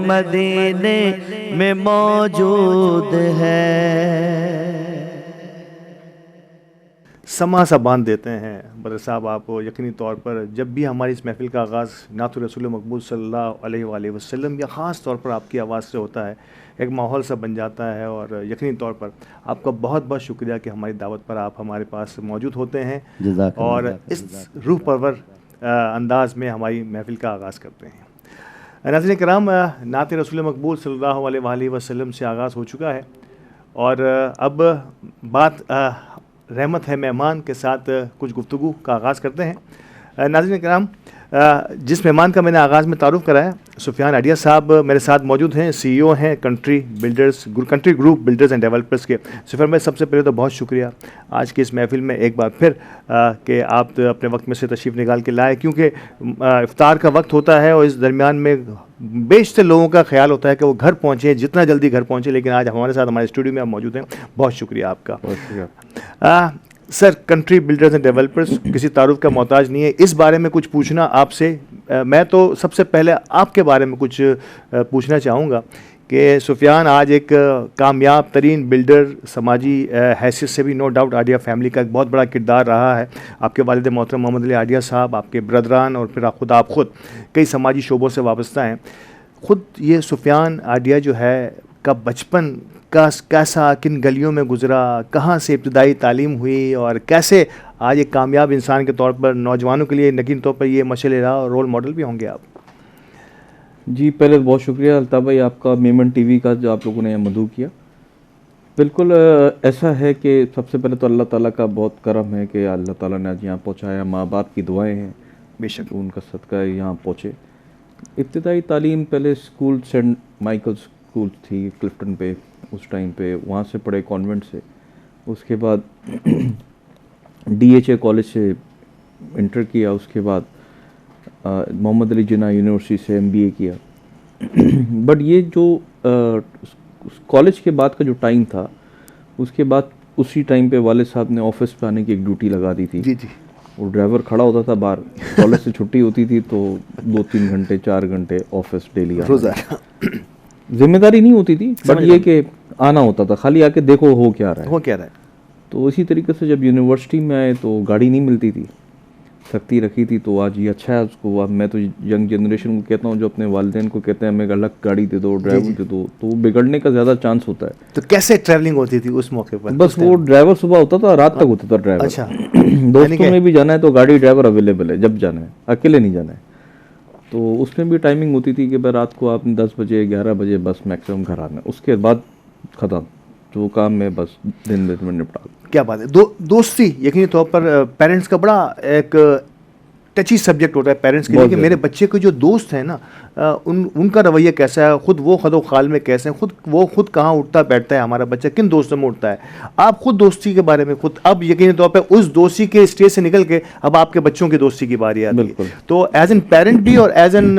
मदीने में मौजूद है। समा सा बांध देते हैं बदर साहब आप। यकीनी तौर पर जब भी हमारी इस महफ़िल का आगाज़ नात रसूल मकबूल सल्लल्लाहु अलैहि वसल्लम या ख़ास तौर पर आपकी आवाज़ से होता है, एक माहौल सा बन जाता है। और यकीनी तौर पर आपका बहुत बहुत शुक्रिया कि हमारी दावत पर आप हमारे पास मौजूद होते हैं और इस रूह परवर अंदाज़ में हमारी महफ़िल का आगाज़ करते हैं। नाज़रीन किराम, नात रसूल मकबूल सल्लल्लाहु अलैहि वसल्लम से आगाज़ हो चुका है और अब बात रहमत है मेहमान के साथ कुछ गुफ्तगू का आगाज़ करते हैं। नाज़रीन किराम, जिस मेहमान का मैंने आगाज़ में तारुफ कराया, सुफियान आडिया साहब मेरे साथ मौजूद हैं, CEO हैं country group builders and developers के। सुफियान भाई, सबसे पहले तो बहुत शुक्रिया आज की इस महफिल में एक बार फिर कि आप अपने वक्त में से तशरीफ़ निकाल के लाए, क्योंकि इफ्तार का वक्त होता है और इस दरमियान में बेशतर लोगों का ख्याल होता है कि वो घर पहुँचे, जितना जल्दी घर पहुँचे, लेकिन आज हमारे साथ हमारे स्टूडियो में आप मौजूद हैं, बहुत शुक्रिया आपका। बहुत शुक्रिया sir, country builders and developers किसी तारुफ का मोहताज नहीं है, इस बारे में कुछ पूछना आपसे, मैं तो सबसे पहले आपके बारे में कुछ पूछना चाहूँगा कि सुफियान आज एक कामयाब तरीन बिल्डर, समाजी हैसियत से भी नो डाउट आडिया फैमिली का एक बहुत बड़ा किरदार रहा है। आपके वालिद मोहतरम मोहम्मद अली आडिया साहब, आपके ब्रदरान और फिर आप खुद कई समाजी शोबों से वाबस्ता हैं। ख़ुद ये सुफियान आडिया जो है का बचपन कैसा, किन गलियों में गुजरा, कहाँ से इब्तदाई तालीम हुई और कैसे आज एक कामयाब इंसान के तौर पर नौजवानों के लिए यकीन तौर पर ये मशल रहा और रोल मॉडल भी होंगे आप? जी, पहले बहुत शुक्रिया अल्ताफ़ भाई आपका, मेमन TV का जो आप लोगों ने मदऊ किया। बिल्कुल ऐसा है कि सबसे पहले तो अल्लाह ताला का बहुत करम है कि अल्लाह ताला ने आज यहाँ पहुँचाया, माँ बाप की दुआएं हैं बेशक, उनका सदका यहाँ पहुँचे। इब्तिदाई तालीम पहले स्कूल सेंट माइकल स्कूल थी क्लिफ्टन पे, उस टाइम पे वहाँ से पढ़े कॉन्वेंट से। उसके बाद DHA कॉलेज से इंटर किया, उसके बाद मोहम्मद अली जिन्ना यूनिवर्सिटी से MBA किया। बट ये जो कॉलेज के बाद का जो टाइम था, उसके बाद उसी टाइम पे वाले साहब ने ऑफिस पे आने की एक ड्यूटी लगा दी थी। जी जी। वो ड्राइवर खड़ा होता था बाहर, कॉलेज से छुट्टी होती थी तो 2-3 घंटे 4 घंटे ऑफिस डेली रोज़ाना। जिम्मेदारी नहीं होती थी, बट ये कि आना होता था, खाली आके देखो हो क्या रहा है। तो इसी तरीके से जब यूनिवर्सिटी में आए तो गाड़ी नहीं मिलती थी, सख्ती रखी थी, तो आज ये अच्छा है उसको। अब मैं तो यंग जनरेशन को कहता हूँ जो अपने वालिदैन को कहते हैं हमें अलग गाड़ी दे दो, ड्राइवर दे दो, तो बिगड़ने का ज़्यादा चांस होता है। तो कैसे ट्रैवलिंग होती थी उस मौके पर? बस वो ड्राइवर सुबह होता था, रात तक होता था ड्राइवर। अच्छा। दोस्तों में भी जाना है तो गाड़ी ड्राइवर अवेलेबल है, जब जाना है, अकेले नहीं जाना है। तो उसमें भी टाइमिंग होती थी कि भाई रात को आपने 10 बजे 11 बजे बस मैक्सिमम घर आना है, उसके बाद ख़त्म जो काम में बस दिन में निपटा। क्या बात है। दोस्ती यकीनी तौर पर पेरेंट्स का बड़ा एक टची सब्जेक्ट होता है पेरेंट्स के लिए कि मेरे बच्चे के जो दोस्त हैं ना, उनका रवैया कैसा है, खुद वो खदो खाल में कैसे हैं, खुद कहाँ उठता बैठता है, हमारा बच्चा किन दोस्तों में उठता है। आप खुद दोस्ती के बारे में खुद अब यकीनी तौर पे उस दोस्ती के स्टेज से निकल के अब आपके बच्चों की दोस्ती की बारी आती है, तो एज एन पेरेंट भी और एज एन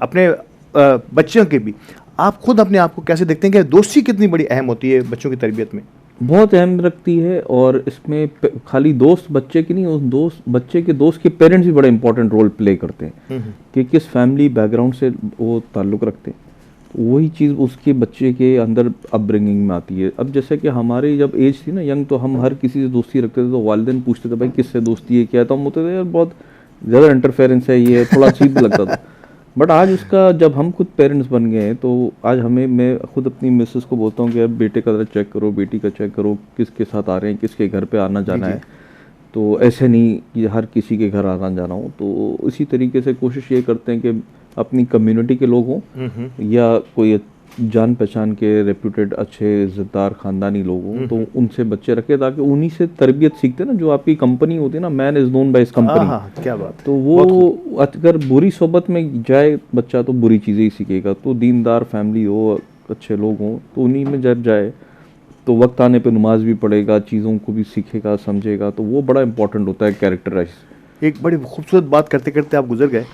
अपने बच्चों के भी आप खुद अपने आप को कैसे देखते हैं कि दोस्ती कितनी बड़ी अहम होती है बच्चों की तरबियत में? बहुत अहम रखती है, और इसमें खाली दोस्त बच्चे की नहीं, उस बच्चे के दोस्त के पेरेंट्स भी बड़ा इंपॉर्टेंट रोल प्ले करते हैं कि किस फैमिली बैकग्राउंड से वो ताल्लुक़ रखते हैं। तो वही चीज़ उसके बच्चे के अंदर अपब्रिंगिंग में आती है। अब जैसे कि हमारी जब एज थी ना यंग, तो हम हर किसी से दोस्ती रखते थे, तो वालिदैन पूछते थे भाई किससे दोस्ती है क्या है, तो हम होते थे यार बहुत ज़्यादा इंटरफेरेंस है, ये थोड़ा अजीब लगता था। बट आज उसका जब हम खुद पेरेंट्स बन गए हैं तो आज मैं खुद अपनी मिसेस को बोलता हूँ कि अब बेटे का ज़रा चेक करो, बेटी का चेक करो, किसके साथ आ रहे हैं, किसके घर पे आना जाना है। तो ऐसे नहीं कि हर किसी के घर आना जाना हो। तो इसी तरीके से कोशिश ये करते हैं कि अपनी कम्युनिटी के लोग हों या कोई जान पहचान के रेप्यूटेड अच्छे इज्जतदार ख़ानदानी लोग हों, तो उनसे बच्चे रखे ताकि उन्हीं से तरबियत सीखते ना। जो आपकी कंपनी होती है ना, man is known by his company. क्या बात। तो वो अगर बुरी सोबत में जाए बच्चा तो बुरी चीज़ें ही सीखेगा। तो दीनदार फैमिली हो, अच्छे लोग हों, तो उन्हीं में जब जाए तो वक्त आने पे नमाज भी पढ़ेगा, चीज़ों को भी सीखेगा, समझेगा। तो वो बड़ा इंपॉर्टेंट होता है कैरेक्टराइज। एक बड़ी खूबसूरत बात करते करते आप गुजर गए,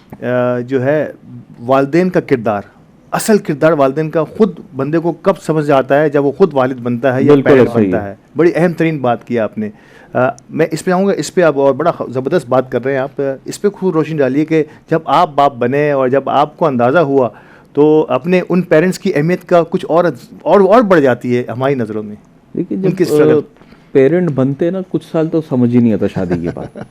जो है वालिदैन का किरदार, असल किरदार वालिदैन का खुद बंदे को कब समझ आता है, जब वो खुद वालिद बनता है या पेरेंट बनता है। बड़ी अहम तरीन बात की आपने। मैं इस पे आऊँगा, इस पे आप और बड़ा ज़बरदस्त बात कर रहे हैं आप। इस पे खूब रोशनी डालिए कि जब आप बाप बने और जब आपको अंदाज़ा हुआ तो अपने उन पेरेंट्स की अहमियत का कुछ और बढ़ जाती है हमारी नज़रों में। देखिए जब पेरेंट बनते ना कुछ साल तो समझ ही नहीं आता शादी के बाद,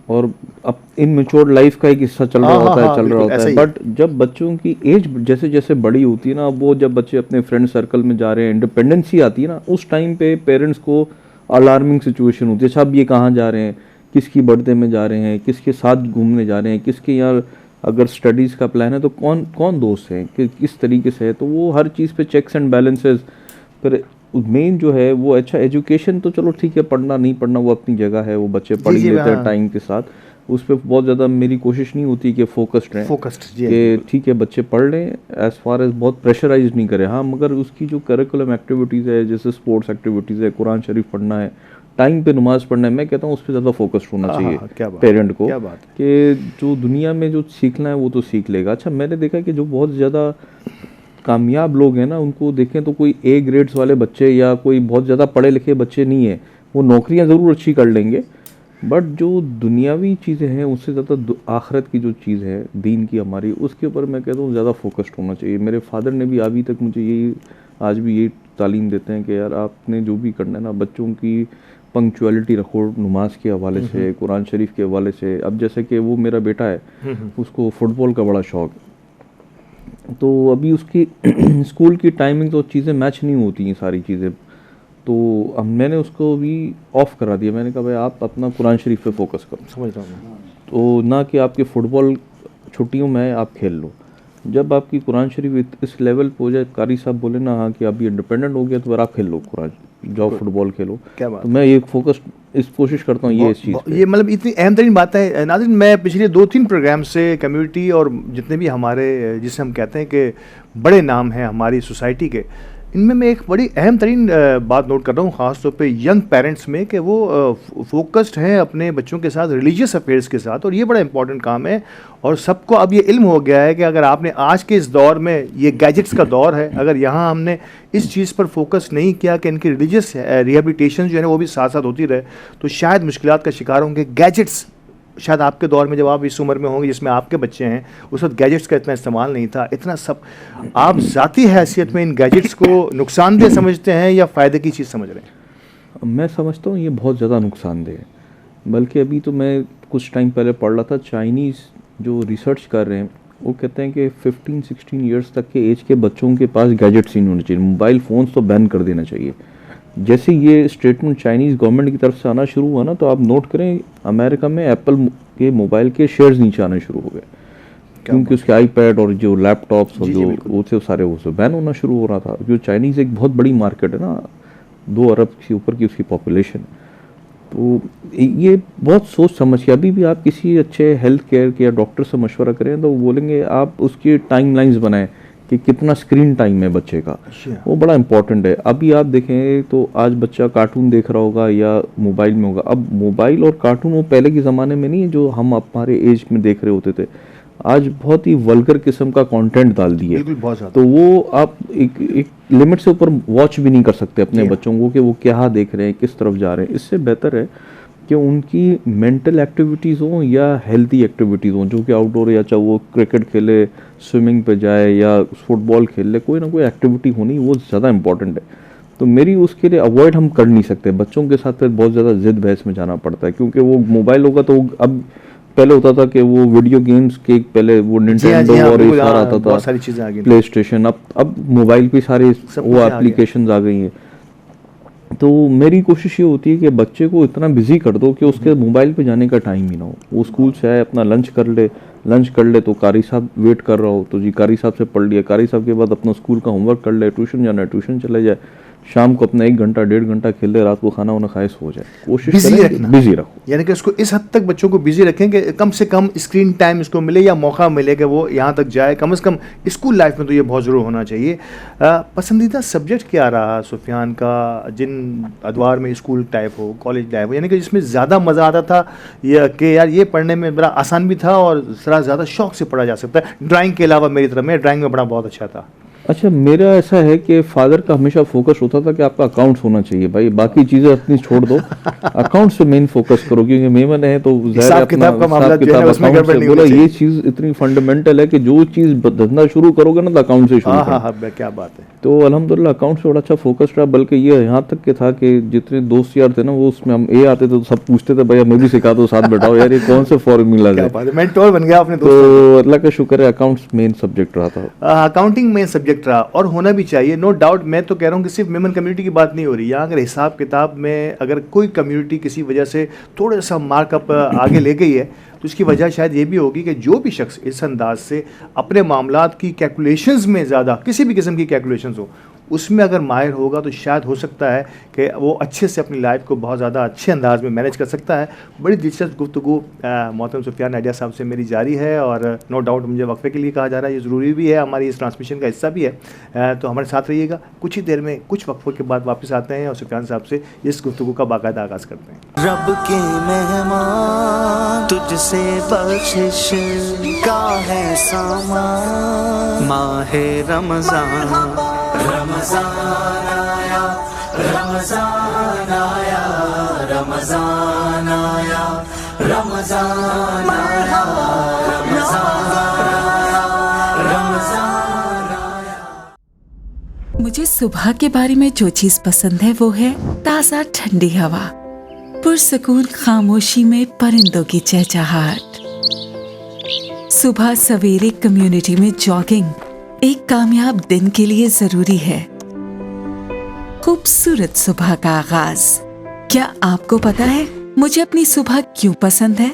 और अब इनमेच्योर लाइफ का एक हिस्सा चल रहा होता है। बट जब बच्चों की एज जैसे जैसे बड़ी होती है ना, वो जब बच्चे अपने फ्रेंड सर्कल में जा रहे हैं, इंडिपेंडेंसी आती है ना, उस टाइम पे पेरेंट्स को अलार्मिंग सिचुएशन होती है। अच्छा अब ये कहाँ जा रहे हैं, किसकी बर्थडे में जा रहे हैं, किसके साथ घूमने जा रहे हैं, किसके यहाँ अगर स्टडीज़ का प्लान है तो कौन कौन दोस्त हैं, किस तरीके से है। तो वो हर चीज़ पे चेक्स एंड बैलेंसेस। फिर मेन जो है वो अच्छा एजुकेशन तो चलो ठीक है, पढ़ना नहीं पढ़ना वो अपनी जगह है, वो बच्चे पढ़ ही लेते हैं टाइम के साथ। उस पर बहुत ज़्यादा मेरी कोशिश नहीं होती कि फोकस्ड रहें, कि ठीक है बच्चे पढ़ लें, एज़ फार एज बहुत प्रेशराइज नहीं करें। हाँ, मगर उसकी जो करिकुलम एक्टिविटीज़ है, जैसे स्पोर्ट्स एक्टिविटीज़ है, कुरान शरीफ पढ़ना है, टाइम पे नमाज़ पढ़ना है, मैं कहता हूँ उस पर ज़्यादा फोकस्ड होना चाहिए पेरेंट को, कि जो दुनिया में जो सीखना है वो तो सीख लेगा। अच्छा, मैंने देखा कि जो बहुत ज़्यादा कामयाब लोग हैं ना, उनको देखें तो कोई ए ग्रेड्स वाले बच्चे या कोई बहुत ज़्यादा पढ़े लिखे बच्चे नहीं है, वो नौकरियां ज़रूर अच्छी कर लेंगे, बट जो दुनियावी चीज़ें हैं उससे ज़्यादा आखिरत की जो चीज़ है दीन की हमारी, उसके ऊपर मैं कहता हूँ ज़्यादा फोकस्ड होना चाहिए। मेरे फादर ने भी अभी तक मुझे यही, आज भी यही तालीम देते हैं कि यार आपने जो भी करना है ना, बच्चों की पंक्चुअलिटी रखो, नमाज के हवाले से, कुरान शरीफ के हवाले से। अब जैसे कि वो मेरा बेटा है, उसको फ़ुटबॉल का बड़ा शौक़, तो अभी उसकी स्कूल की टाइमिंग्स और चीज़ें मैच नहीं होती हैं सारी चीज़ें, तो अब मैंने उसको भी ऑफ करा दिया। मैंने कहा भाई आप अपना कुरान शरीफ पे फोकस करो, समझ रहा हूँ, तो ना कि आपके फुटबॉल छुट्टियों में आप खेल लो। जब आपकी कुरान शरीफ इस लेवल पे हो जाए, कारी साहब बोले ना हाँ कि अभी इंडिपेंडेंट हो गया, तो फिर आप खेल लो कुरान, जाओ फुटबॉल खेलो। क्या बात, तो मैं ये फोकस इस कोशिश करता हूँ ये इस चीज़ पे। ये मतलब इतनी अहम तरीन बात है नाज़रीन। मैं पिछले 2-3 प्रोग्राम से कम्युनिटी और जितने भी हमारे, जिसे हम कहते हैं कि बड़े नाम हैं हमारी सोसाइटी के, इनमें मैं एक बड़ी अहम तरीन बात नोट कर रहा हूँ, ख़ास तौर पे यंग पेरेंट्स में, कि वो फोकस्ड हैं अपने बच्चों के साथ, रिलीजियस अफेयर्स के साथ, और ये बड़ा इंपॉर्टेंट काम है। और सबको अब ये इल्म हो गया है कि अगर आपने आज के इस दौर में, ये गैजेट्स का दौर है, अगर यहाँ हमने इस चीज़ पर फोकस नहीं किया कि इनकी रिलीजियस रिहेबिलिटेशन जो है ना वो भी साथ साथ होती रहे, तो शायद मुश्किलात का शिकार होंगे। गैजेट्स शायद आपके दौर में, जब आप इस उम्र में होंगे जिसमें आपके बच्चे हैं, उस वक्त गैजेट्स का इतना इस्तेमाल नहीं था, इतना सब। आप ज़ाती हैसियत में इन गैजेट्स को नुकसानदेह समझते हैं या फ़ायदे की चीज़ समझ रहे हैं? मैं समझता हूँ ये बहुत ज़्यादा नुकसानदेह है। बल्कि अभी तो मैं कुछ टाइम पहले पढ़ रहा था, चाइनीज़ जो रिसर्च कर रहे हैं वो कहते हैं कि 15-16 ईयर्स तक के एज के बच्चों के पास गैजेट्स ही नहीं होने चाहिए, मोबाइल फ़ोन्स तो बैन कर देना चाहिए। जैसे ये स्टेटमेंट चाइनीज़ गवर्नमेंट की तरफ से आना शुरू हुआ ना, तो आप नोट करें अमेरिका में एप्पल के मोबाइल के शेयर्स नीचे आने शुरू हो गए, क्योंकि उसके आईपैड और जो लैपटॉप्स और जो वो थे सारे वो सब बैन होना शुरू हो रहा था। जो चाइनीज़ एक बहुत बड़ी मार्केट है ना, 2 अरब से ऊपर की उसकी पॉपुलेशन, तो ये बहुत सोच समझ के, अभी भी आप किसी अच्छे हेल्थ केयर के या डॉक्टर से मशवरा करें तो वो बोलेंगे आप उसकी टाइम लाइन्स बनाएं कि कितना स्क्रीन टाइम है बच्चे का, वो बड़ा इंपॉर्टेंट है। अभी आप देखें तो आज बच्चा कार्टून देख रहा होगा या मोबाइल में होगा। अब मोबाइल और कार्टून वो पहले के ज़माने में नहीं है जो हम हमारे एज में देख रहे होते थे, आज बहुत ही वल्गर किस्म का कंटेंट डाल दिए, तो वो आप एक लिमिट से ऊपर वॉच भी नहीं कर सकते अपने बच्चों को कि वो क्या देख रहे हैं, किस तरफ जा रहे हैं। इससे बेहतर है कि उनकी मेंटल एक्टिविटीज़ हों या हेल्दी एक्टिविटीज़ हों, जो कि आउटडोर, या चाहे वो क्रिकेट खेले, स्विमिंग पे जाए या फुटबॉल खेल ले, कोई ना कोई एक्टिविटी होनी वो ज़्यादा इंपॉर्टेंट है। तो मेरी उसके लिए अवॉइड हम कर नहीं सकते, बच्चों के साथ फिर बहुत ज़्यादा जिद बहस में जाना पड़ता है, क्योंकि वो मोबाइल होगा तो अब पहले होता था कि वो वीडियो गेम्स के पहले वो निंटेंडो और ये सारा आता था, सारी चीज़ें आ गई, प्ले स्टेशन, अब मोबाइल पे सारे वो एप्लीकेशंस आ गई हैं। तो मेरी कोशिश ये होती है कि बच्चे को इतना बिजी कर दो कि उसके मोबाइल पे जाने का टाइम ही ना हो। वो स्कूल से आए, अपना लंच कर ले तो कारी साहब वेट कर रहा हो तो जी कारी साहब से पढ़ लिया, कारी साहब के बाद अपना स्कूल का होमवर्क कर ले, ट्यूशन जाना है ट्यूशन चले जाए, शाम को अपना 1 घंटा 1.5 घंटा खेल ले, रात को खाना वाना खाए सो जाए। कोशिश बिजी रखो, यानी कि उसको इस हद तक बच्चों को बिजी रखें कि कम से कम स्क्रीन टाइम इसको मिले या मौका मिले कि वो यहाँ तक जाए। कम से कम स्कूल लाइफ में तो ये बहुत ज़रूर होना चाहिए। पसंदीदा सब्जेक्ट क्या रहा सुफियान का, जिन अदवार में स्कूल टाइप हो, कॉलेज टाइप हो, यानी कि जिसमें ज़्यादा मज़ा आता था या कि यार ये पढ़ने में बड़ा आसान भी था और ज़रा ज़्यादा शौक से पढ़ा जा सकता है? ड्राइंग के अलावा मेरी तरफ में ड्राइंग में बड़ा बहुत अच्छा था। अच्छा, मेरा ऐसा है कि फादर का हमेशा फोकस होता था कि आपका अकाउंट्स होना चाहिए भाई, बाकी चीज़ें अपनी छोड़ दो, अकाउंट्स पे मेन फोकस करो, क्योंकि मेमन है तो हिसाब किताब बोला ये चीज़ इतनी फंडामेंटल है कि जो चीज़ धंधा शुरू करोगे ना तो अकाउंट से शुरू करो। क्या बात है। तो अल्हम्दुलिल्लाह अकाउंट से बड़ा अच्छा फोकस रहा, बल्कि ये यहाँ तक के था कि जितने दोस्त यार थे ना वो उसमें हम ए आते थे तो सब पूछते थे भैया मैं भी सिखा दो, साथ बैठाओ यार ये कौन से फॉर्मूला है, मेंटोर बन गया आपने। तो अल्लाह का शुक्र है अकाउंट्स मेन सब्जेक्ट रहा था, अकाउंटिंग मेन सब्जेक्ट रहा और होना भी चाहिए, नो डाउट। मैं तो कह रहा हूँ कि सिर्फ मेमन कम्युनिटी की बात नहीं हो रही, यहाँ अगर हिसाब किताब में अगर कोई कम्युनिटी किसी वजह से थोड़ा सा मार्कअप आगे ले गई है तो इसकी वजह शायद ये भी होगी कि जो भी शख्स इस अंदाज से अपने मामलात की कैलकुलेशंस में ज़्यादा किसी भी किस्म की कैलकुलेशंस हो उसमें अगर माहिर होगा तो शायद हो सकता है कि वो अच्छे से अपनी लाइफ को बहुत ज़्यादा अच्छे अंदाज में मैनेज कर सकता है। बड़ी दिलचस्प गुफ्तगू मोहतरम सुफियान नाडिया साहब से मेरी जारी है, और नो डाउट मुझे वक्फे के लिए कहा जा रहा है, ये ज़रूरी भी है, हमारी इस ट्रांसमिशन का हिस्सा भी है। तो हमारे साथ रहिएगा, कुछ ही देर में कुछ वक्फों के बाद वापस आते हैं और सुफियान साहब से इस गुफ्तगू का बाकायदा आगाज़ करते हैं। रब के मेहमान तुझसे बख्शिश का है सामान, माहे रमजान रमजान आया रमजान आया रमजान आया रमजान आया रमजान आया। मुझे सुबह के बारे में जो चीज पसंद है वो है ताज़ा ठंडी हवा, पुरसकून खामोशी में परिंदों की चहचहाहट। सुबह सवेरे कम्युनिटी में जॉगिंग एक कामयाब दिन के लिए जरूरी है। खूबसूरत सुबह का आगाज। क्या आपको पता है मुझे अपनी सुबह क्यों पसंद है?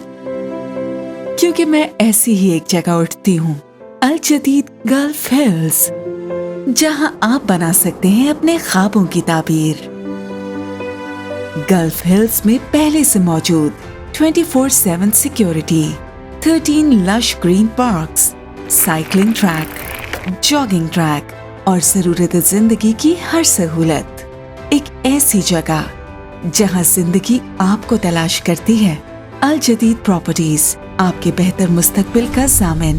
क्योंकि मैं ऐसी ही एक जगह उठती हूँ, अल जदीद गल्फ हिल्स, जहाँ आप बना सकते हैं अपने ख्वाबों की ताबीर। गल्फ हिल्स में पहले से मौजूद 24/7 security, 13 lush green parks, cycling track, jogging track और जरूरत जिंदगी की हर सहूलत। एक ऐसी जगह जहां जिंदगी आपको तलाश करती है। अल जदीद प्रॉपर्टीज, आपके बेहतर मुस्तकबिल का ज़ामिन।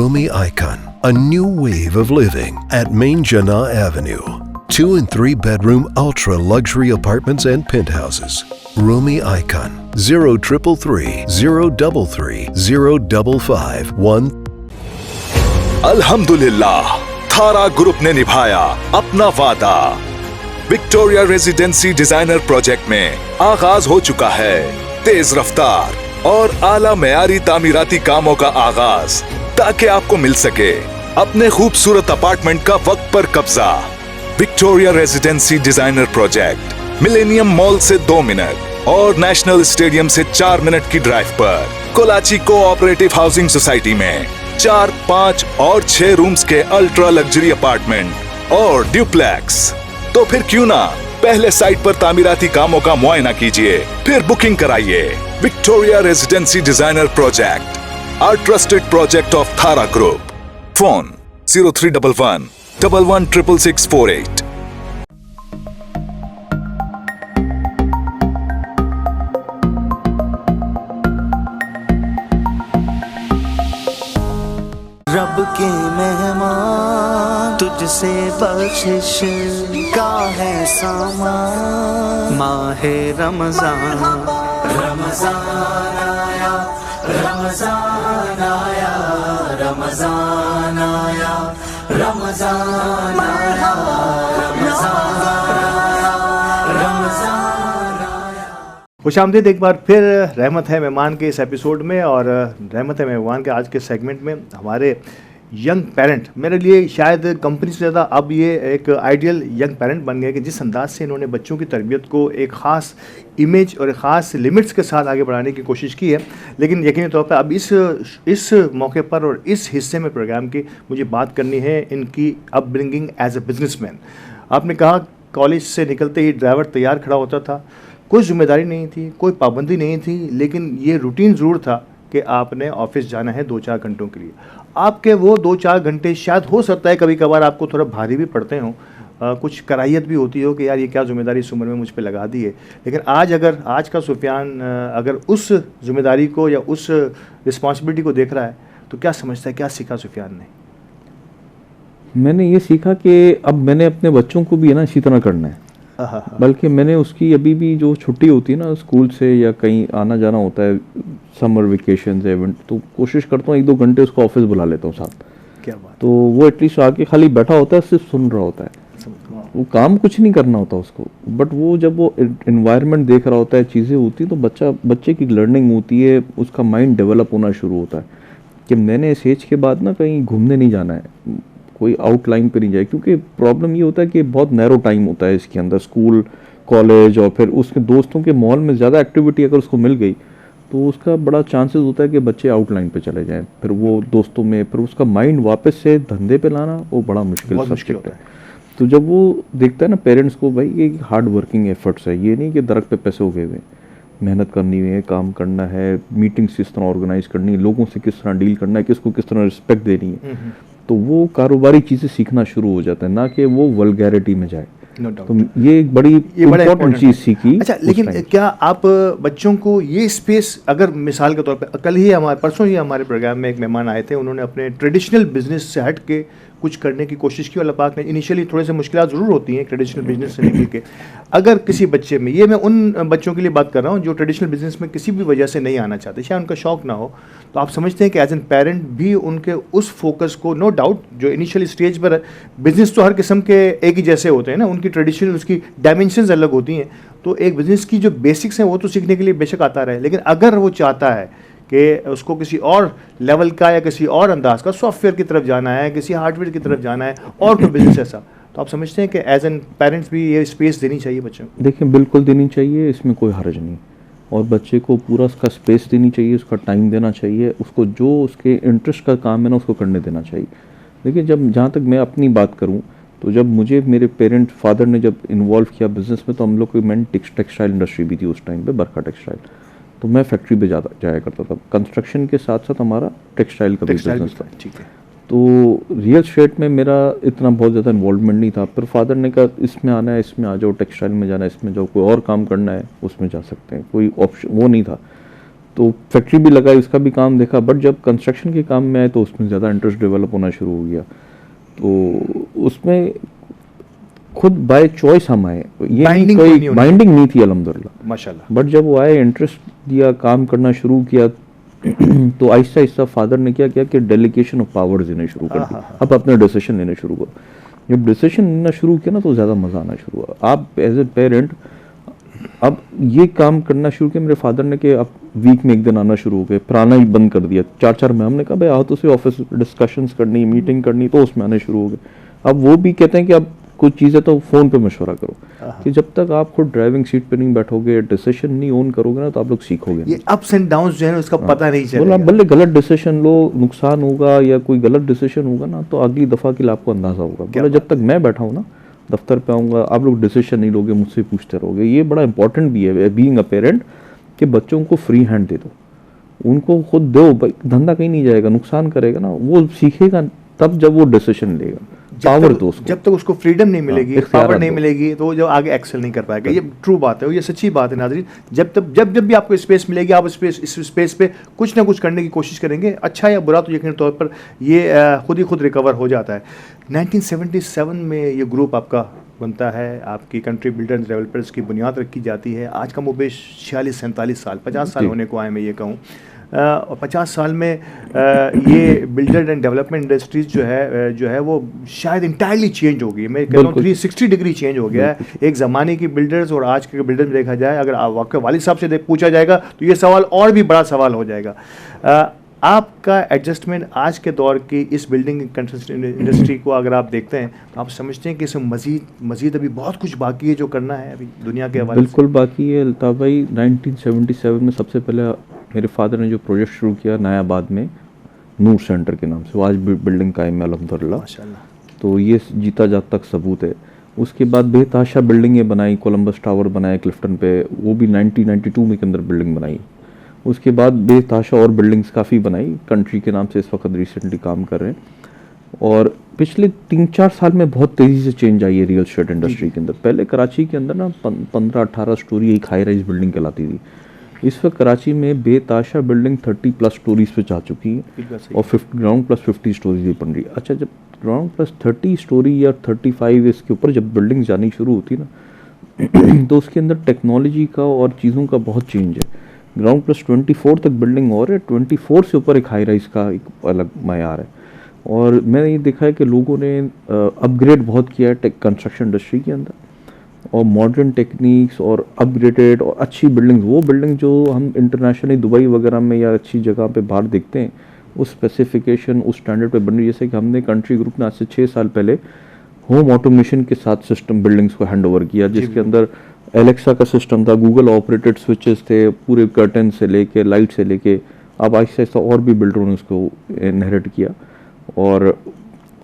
Rumi Icon, a new wave of living at Main Jinnah Avenue. 2 and 3 bedroom ultra luxury apartments and penthouses. Rumi Icon 0333 033 055 1. अल्हम्दुलिल्लाह, थारा ग्रुप ने निभाया अपना वादा। विक्टोरिया रेजिडेंसी डिजाइनर प्रोजेक्ट में आगाज हो चुका है तेज रफ्तार और आला मेयारी तामीराती कामों का आगाज, ताकि आपको मिल सके अपने खूबसूरत अपार्टमेंट का वक्त पर कब्जा। Victoria residency designer project millennium mall से 2 मिनट और नेशनल स्टेडियम से 4 मिनट की ड्राइव पर कोलाची कोऑपरेटिव हाउसिंग सोसाइटी में 4, 5 और 6 रूम्स के अल्ट्रा लग्जरी अपार्टमेंट और ड्यूप्लेक्स। तो फिर क्यों ना पहले साइट पर तामीराती कामों का मुआयना कीजिए, फिर बुकिंग कराइए। Victoria residency designer project, our trusted project of Thara Group. Phone 0311 116648. रब के मेहमान तुझसे बख्शिश का है सामान, माहे रमजान रमजान आया रमजान आया रमजान आया रमजान आया रमजान आया। खुशामदीद एक बार फिर रहमत है मेहमान के इस एपिसोड में। और रहमत है मेहमान के आज के सेगमेंट में हमारे यंग पेरेंट, मेरे लिए शायद कंपनी से ज़्यादा अब ये एक आइडियल यंग पेरेंट बन गए कि जिस अंदाज से इन्होंने बच्चों की तरबियत को एक ख़ास इमेज और एक ख़ास लिमिट्स के साथ आगे बढ़ाने की कोशिश की है। लेकिन यकीनी तौर पर अब इस मौके पर और इस हिस्से में प्रोग्राम की मुझे बात करनी है इनकी अपब्रिंगिंग एज ए बिजनेसमैन। आपने कहा कॉलेज से निकलते ही ड्राइवर तैयार खड़ा होता था, कोई जिम्मेदारी नहीं थी, कोई पाबंदी नहीं थी, लेकिन ये रूटीन ज़रूर था कि आपने ऑफिस जाना है 2-4 घंटों के लिए। आपके वो 2-4 घंटे शायद हो सकता है कभी कभार आपको थोड़ा भारी भी पड़ते हों, कुछ कराहियत भी होती हो कि यार ये क्या ज़िम्मेदारी इस उम्र में मुझ पे लगा दी है। लेकिन आज का सुफियान अगर उस ज़िम्मेदारी को या उस रिस्पॉन्सिबिलिटी को देख रहा है तो क्या समझता है, क्या सीखा सुफियान ने? मैंने ये सीखा कि अब मैंने अपने बच्चों को भी है ना इसी तरह करना है, बल्कि मैंने उसकी अभी भी जो छुट्टी होती है ना स्कूल से या कहीं आना जाना होता है, समर वेकेशन इवेंट, तो कोशिश करता हूँ 1-2 घंटे उसको ऑफिस बुला लेता हूँ साथ। क्या बात। तो वो एटलीस्ट आके खाली बैठा होता है, सिर्फ सुन रहा होता है, वो काम कुछ नहीं करना होता उसको, बट वो जब वो इन्वायरमेंट देख रहा होता है, चीज़ें होती हैं, तो बच्चे की लर्निंग होती है, उसका माइंड डेवलप होना शुरू होता है कि मैंने इस एज के बाद ना कहीं घूमने नहीं जाना है, कोई आउटलाइन पे नहीं जाए, क्योंकि प्रॉब्लम ये होता है कि बहुत नैरो टाइम होता है इसके अंदर, स्कूल कॉलेज और फिर उसके दोस्तों के माहौल में ज़्यादा एक्टिविटी अगर उसको मिल गई तो उसका बड़ा चांसेस होता है कि बच्चे आउटलाइन पे चले जाएं, फिर वो दोस्तों में, फिर उसका माइंड वापस से धंधे पे लाना वो बड़ा मुश्किल सब्जेक्ट है। तो जब वो देखता है ना पेरेंट्स को, भाई ये हार्ड वर्किंग एफर्ट्स है, ये नहीं कि दरख्त पे पैसे उगे हुए, मेहनत करनी है, काम करना है, मीटिंग्स किस तरह ऑर्गेनाइज करनी है, लोगों से किस तरह डील करना है, किसको किस तरह रिस्पेक्ट देनी है, तो वो कारोबारी चीज़ें सीखना शुरू हो जाता है, ना कि वो वल्गैरिटी में जाए। तो ये एक बड़ी इम्पोर्टेंट चीज़ सीखी। अच्छा, लेकिन क्या आप बच्चों को ये स्पेस, अगर मिसाल के तौर पे परसों ही हमारे प्रोग्राम में एक मेहमान आए थे, उन्होंने अपने ट्रेडिशनल बिजनेस से हट के कुछ करने की कोशिश की, अल्लाह पाक ने इनिशियली थोड़े से मुश्किलात ज़रूर होती हैं ट्रेडिशनल बिजनेस से निकल के, अगर किसी बच्चे में, ये मैं उन बच्चों के लिए बात कर रहा हूँ जो ट्रेडिशनल बिजनेस में किसी भी वजह से नहीं आना चाहते, शायद उनका शौक ना हो, तो आप समझते हैं कि एज एन पेरेंट भी उनके उस फोकस को, नो डाउट जो इनिशियल स्टेज पर है, बिजनेस तो हर किस्म के एक ही जैसे होते हैं ना, उनकी ट्रेडिशनल, उसकी डायमेंशंस अलग होती हैं, तो एक बिज़नेस की जो बेसिक्स हैं वो तो सीखने के लिए बेशक आता रहे, लेकिन अगर वो चाहता है कि उसको किसी और लेवल का या किसी और अंदाज का सॉफ्टवेयर की तरफ जाना है, किसी हार्डवेयर की तरफ जाना है और कोई बिजनेस ऐसा, तो आप समझते हैं कि एज एन पेरेंट्स भी ये स्पेस देनी चाहिए बच्चों को? देखिए, बिल्कुल देनी चाहिए, इसमें कोई हर्ज नहीं, और बच्चे को पूरा उसका स्पेस देनी चाहिए, उसका टाइम देना चाहिए, उसको जो उसके इंटरेस्ट का काम है ना उसको करने देना चाहिए। देखिए, जहाँ तक मैं अपनी बात करूँ तो जब मुझे मेरे पेरेंट फादर ने जब इन्वॉल्व किया बिज़नेस में, तो हम लोग की मैंने टेक्सटाइल इंडस्ट्री भी थी उस टाइम पे, बरखा टेक्सटाइल, तो मैं फैक्ट्री पे जाया करता था, कंस्ट्रक्शन के साथ साथ हमारा टेक्सटाइल का भी बिजनेस था। ठीक है। तो रियल एस्टेट में मेरा इतना बहुत ज़्यादा इन्वॉल्वमेंट नहीं था, फिर फादर ने कहा इसमें आना है इसमें आ जाओ, टेक्सटाइल में जाना है इसमें जाओ, कोई और काम करना है उसमें जा सकते हैं, कोई ऑप्शन वो नहीं था। तो फैक्ट्री भी लगाई, उसका भी काम देखा, बट जब कंस्ट्रक्शन के काम में आए तो उसमें ज़्यादा इंटरेस्ट डेवलप होना शुरू हो गया, तो उसमें खुद बाय चॉइस हम आए, ये कोई बाइंडिंग नहीं थी अल्हम्दुलिल्लाह माशाल्लाह, बट जब वो आए, इंटरेस्ट दिया, काम करना शुरू किया, तो आहिस्ता आहिस्ता फादर ने क्या किया कि डेलीगेशन ऑफ पावर्स देने शुरू कर दिए, अब अपने डिसीजन लेने शुरू करो। जब डिसीजन लेना शुरू किया ना तो ज़्यादा मज़ा आना शुरू हुआ। आप एज ए पेरेंट अब ये काम करना शुरू किया, मेरे फादर ने कि अब वीक में एक दिन आना शुरू हो गए, पुराना ही बंद कर दिया, 4-4 में हमने कहा भाई आओ तो से ऑफिस डिस्कशंस करनी, मीटिंग करनी, तो उसमें आने शुरू हो गए। अब वो भी कहते हैं कि अब कुछ चीज़ें तो फ़ोन पे मशवरा करो, कि जब तक आप खुद ड्राइविंग सीट पे नहीं बैठोगे, डिसीजन नहीं ओन करोगे ना, तो आप लोग सीखोगे। ये अप्स एंड डाउन्स जो है उसका पता नहीं चलेगा। भले गलत डिसीजन लो, नुकसान होगा या कोई गलत डिसीजन होगा ना, तो अगली दफ़ा के लिए आपको अंदाज़ा होगा। बोले जब तक मैं बैठा हूँ ना, दफ्तर पे आऊँगा, आप लोग डिसीजन नहीं लोगे, मुझसे पूछते रहोगे। ये बड़ा इंपॉर्टेंट भी है बीइंग अ पेरेंट, कि बच्चों को फ्री हैंड दे दो, उनको खुद दो, धंधा कहीं नहीं जाएगा, नुकसान करेगा ना, वो सीखेगा तब जब वो डिसीजन लेगा। पावर तो उसको, जब तक उसको फ्रीडम नहीं मिलेगी, पावर नहीं मिलेगी, तो जब आगे एक्सेल नहीं कर पाएगा। ये ट्रू बात है, ये सच्ची बात है नाज़रीन। जब भी आपको स्पेस मिलेगी, आप इस स्पेस पे कुछ ना कुछ करने की कोशिश करेंगे, अच्छा या बुरा तो यकीन तौर पर ये खुद ही खुद रिकवर हो जाता है। 1977 में ये ग्रुप आपका बनता है, आपकी कंट्री बिल्डर्स डेवलपर्स की बुनियाद रखी जाती है। आज का मुबे 46-47 साल, 50 साल होने को आए, मैं ये कहूँ। और 50 साल में ये बिल्डर एंड डेवलपमेंट इंडस्ट्रीज जो है वो शायद इंटायरली चेंज हो गई। मैं कहता हूँ 360 डिग्री चेंज हो गया है। एक ज़माने की बिल्डर्स और आज के बिल्डर्स में देखा जाए, अगर वाकई वालिद साहब से पूछा जाएगा तो ये सवाल और भी बड़ा सवाल हो जाएगा। आपका एडजस्टमेंट आज के दौर की इस बिल्डिंग कंस्ट्रक्शन इंडस्ट्री को अगर आप देखते हैं तो आप समझते हैं कि इसमें मज़ीद अभी बहुत कुछ बाकी है जो करना है अभी दुनिया के हवाले बिल्कुल बाकी है अल्ताफ़ भाई। 1977 में सबसे पहले मेरे फादर ने जो प्रोजेक्ट शुरू किया नायाबाद में नूर सेंटर के नाम से, वो आज बिल्डिंग कायम है अल्हम्दुलिल्लाह। माशाल्लाह। तो ये जीता जाता तक सबूत है। उसके बाद बेतहाशा बिल्डिंगें बनाई, कोलंबस टावर बनाया क्लिफ्टन पे, वो भी 1992 में के अंदर बिल्डिंग बनाई। उसके बाद बेतहाशा और बिल्डिंग्स काफ़ी बनाई, कंट्री के नाम से इस वक्त रिसेंटली काम कर रहे हैं। और पिछले 3-4 साल में बहुत तेज़ी से चेंज आई है रियल एस्टेट इंडस्ट्री के अंदर। पहले कराची के अंदर ना 15-18 स्टोरी एक हाई राइज बिल्डिंग कहलाती थी। इस वक्त कराची में बेतहाशा बिल्डिंग 30+ स्टोरीज पे जा चुकी है और ग्राउंड प्लस 50 स्टोरीज भी बन रही है। अच्छा, जब ग्राउंड प्लस 30 स्टोरी या 35 इसके ऊपर जब बिल्डिंग जानी शुरू होती है ना तो उसके अंदर टेक्नोलॉजी का और चीज़ों का बहुत चेंज है। ग्राउंड प्लस 24 तक बिल्डिंग और है, 24 से ऊपर एक हाई राइज का एक अलग मयार है। और मैंने ये देखा है कि लोगों ने अपग्रेड बहुत किया है कंस्ट्रक्शन इंडस्ट्री के अंदर, और मॉडर्न टेक्निक्स और अपग्रेडेड और अच्छी बिल्डिंग्स, वो बिल्डिंग जो हम इंटरनेशनली दुबई वगैरह में या अच्छी जगह पे बाहर देखते हैं, उस स्पेसिफिकेशन उस स्टैंडर्ड पे बन रही है। जैसे कि हमने कंट्री ग्रुप ने आज से 6 साल पहले होम ऑटोमेशन के साथ सिस्टम बिल्डिंग्स को हैंड ओवर किया, जिसके अंदर एलेक्सा का सिस्टम था, गूगल ऑपरेटेड स्विचेस थे, पूरे कर्टन से लेके लाइट से लेके। अब आहिस्ता आहिस्ता और भी बिल्डरों ने उसको इनहेरिट किया और